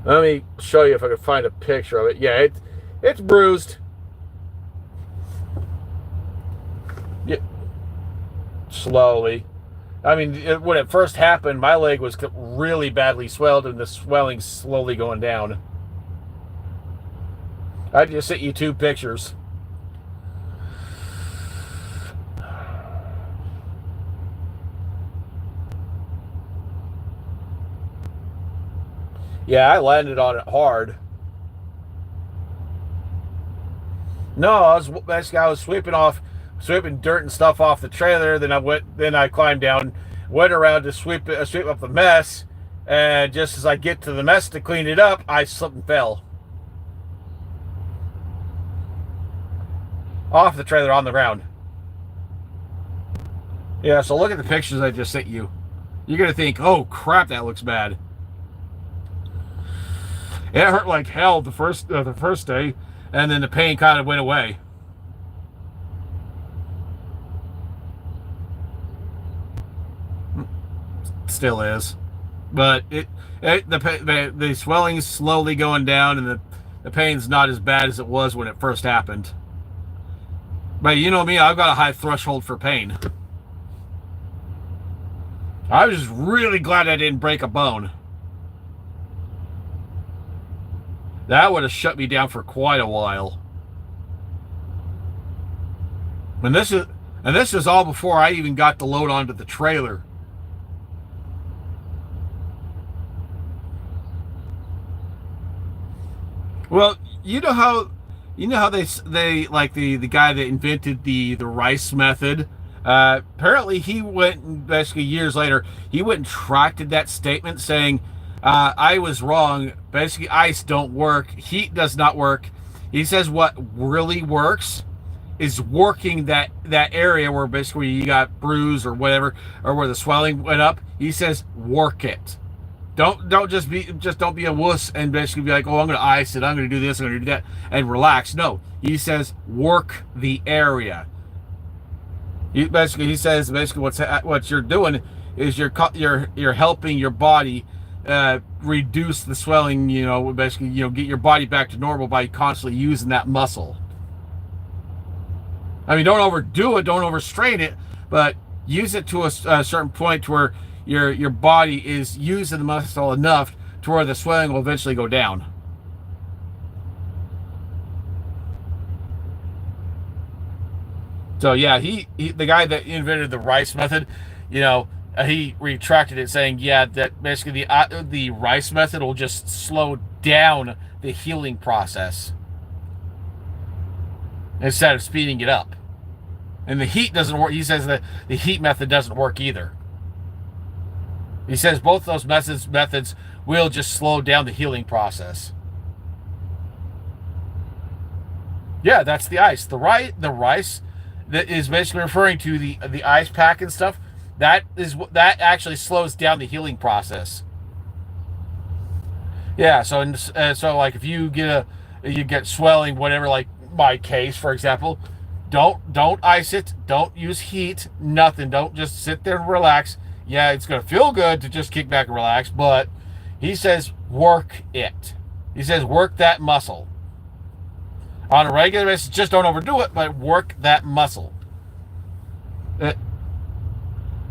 Let me show you if I can find a picture of it. Yeah, it's bruised. Yeah, slowly. I mean, when it first happened, my leg was really badly swelled, and the swelling's slowly going down. I just sent you 2 pictures. Yeah, I landed on it hard. No, I was sweeping dirt and stuff off the trailer. Then I climbed down, went around to sweep up the mess, and just as I get to the mess to clean it up, I slipped and fell off the trailer on the ground. Yeah, so look at the pictures I just sent you. You're gonna think, oh crap, that looks bad. It hurt like hell the first day, and then the pain kind of went away. Still is, but the swelling's slowly going down, and the pain's not as bad as it was when it first happened. But you know me, I've got a high threshold for pain. I was just really glad I didn't break a bone. That would have shut me down for quite a while. And this is all before I even got the load onto the trailer. Well, you know how they like the guy that invented the rice method. Apparently, he went basically years later. He went and retracted that statement, saying, "I was wrong. Basically, ice don't work. Heat does not work." He says what really works is working that area where basically you got bruise or whatever, or where the swelling went up. He says work it. Don't be a wuss and basically be like, oh, I'm going to ice it, I'm going to do this, I'm going to do that, and relax. No, he says work the area. He says what you're doing is you're helping your body reduce the swelling. Basically, get your body back to normal by constantly using that muscle. I mean, don't overdo it, don't overstrain it, but use it to a certain point where your body is using the muscle enough to where the swelling will eventually go down. So yeah, the guy that invented the rice method, he retracted it, saying, yeah, that basically the rice method will just slow down the healing process instead of speeding it up. And the heat doesn't work. He says that the heat method doesn't work either. He says both those methods will just slow down the healing process. Yeah, that's the ice. The rice that is basically referring to the ice pack and stuff. That actually slows down the healing process. Yeah, so like if you get swelling, whatever, like my case, for example, don't ice it, don't use heat, nothing. Don't just sit there and relax. yeah, it's going to feel good to just kick back and relax, but he says work it. He says work that muscle. On a regular basis, just don't overdo it, but work that muscle. Uh,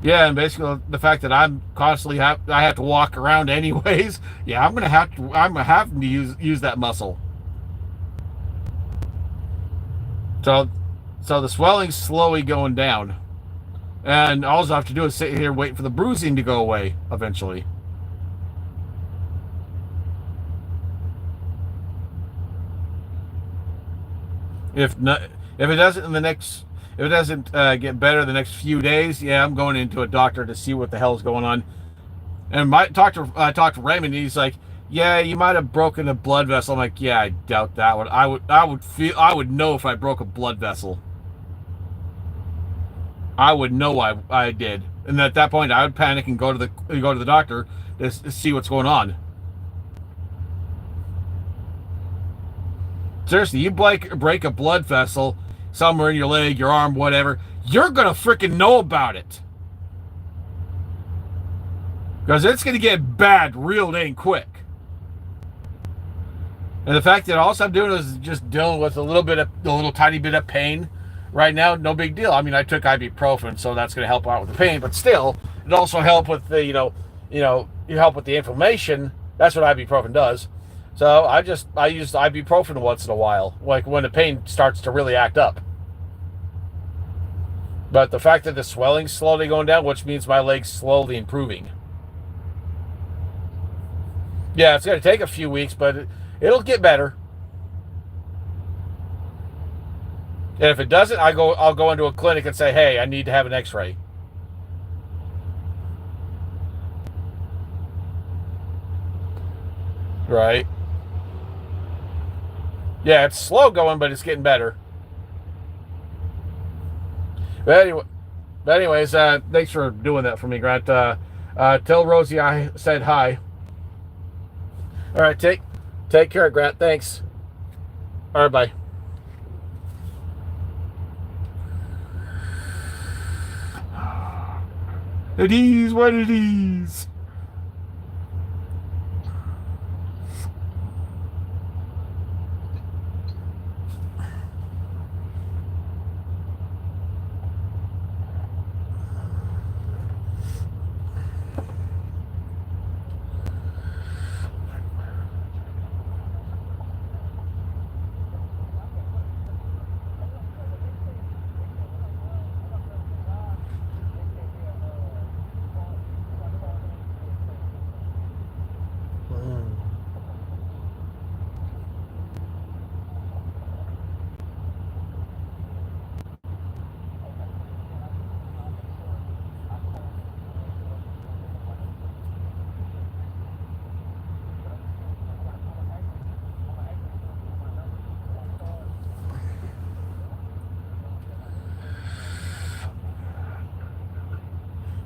yeah, and basically the fact that I'm constantly I have to walk around anyways. Yeah, I'm gonna have to use that muscle. So the swelling's slowly going down, and all I have to do is sit here and wait for the bruising to go away eventually. If not, if it doesn't in the next, if it doesn't get better the next few days, yeah, I'm going into a doctor to see what the hell's going on. And I talked to Raymond, and he's like, "Yeah, you might have broken a blood vessel." I'm like, "Yeah, I doubt that one. I would know if I broke a blood vessel. I would know I did, and at that point, I would panic and go to the doctor to see what's going on." Seriously, you break a blood vessel somewhere in your leg, your arm, whatever, you're gonna freaking know about it. Because it's gonna get bad real dang quick. And the fact that all I'm doing is just dealing with a little tiny bit of pain right now, no big deal. I mean, I took ibuprofen, so that's gonna help out with the pain, but still, it also help with the, you help with the inflammation. That's what ibuprofen does. So I use ibuprofen once in a while, like when the pain starts to really act up. But the fact that the swelling's slowly going down, which means my leg's slowly improving. Yeah, it's going to take a few weeks, but it'll get better. And if it doesn't, I'll go into a clinic and say, "Hey, I need to have an X-ray." Right? Yeah, it's slow going, but it's getting better. But anyways, thanks for doing that for me, Grant. Tell Rosie I said hi. All right, take care, Grant. Thanks. All right, bye. It is what it is.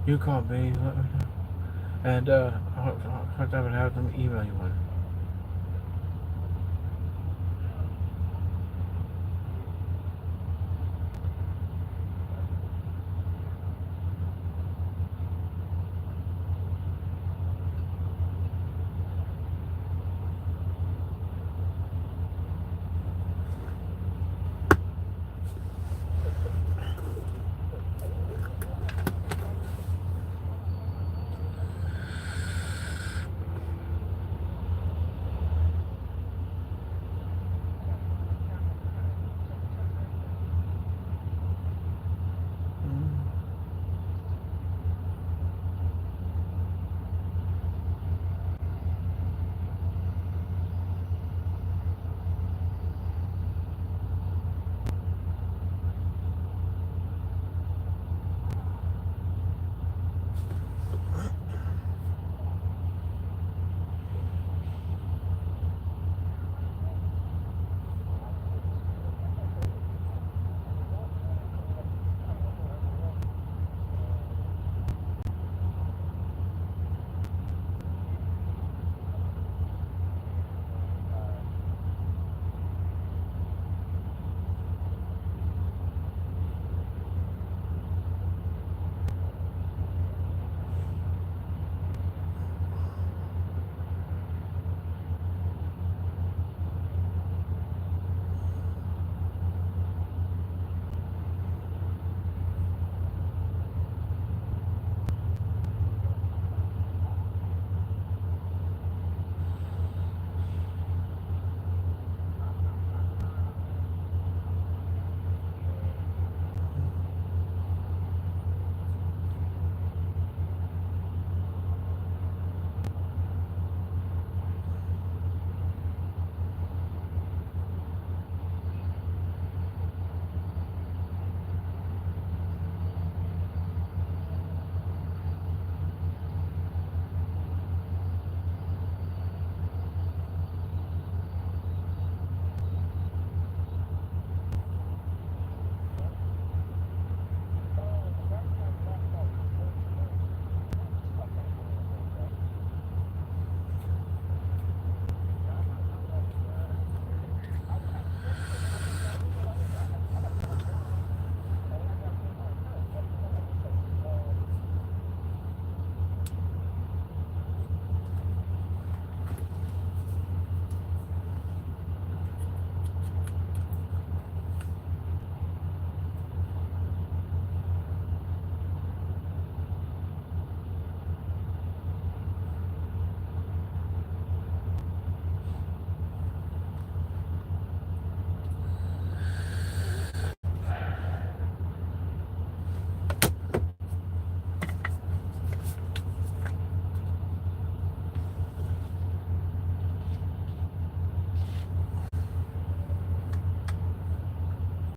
You call me, let me know. And I'll have them email you one.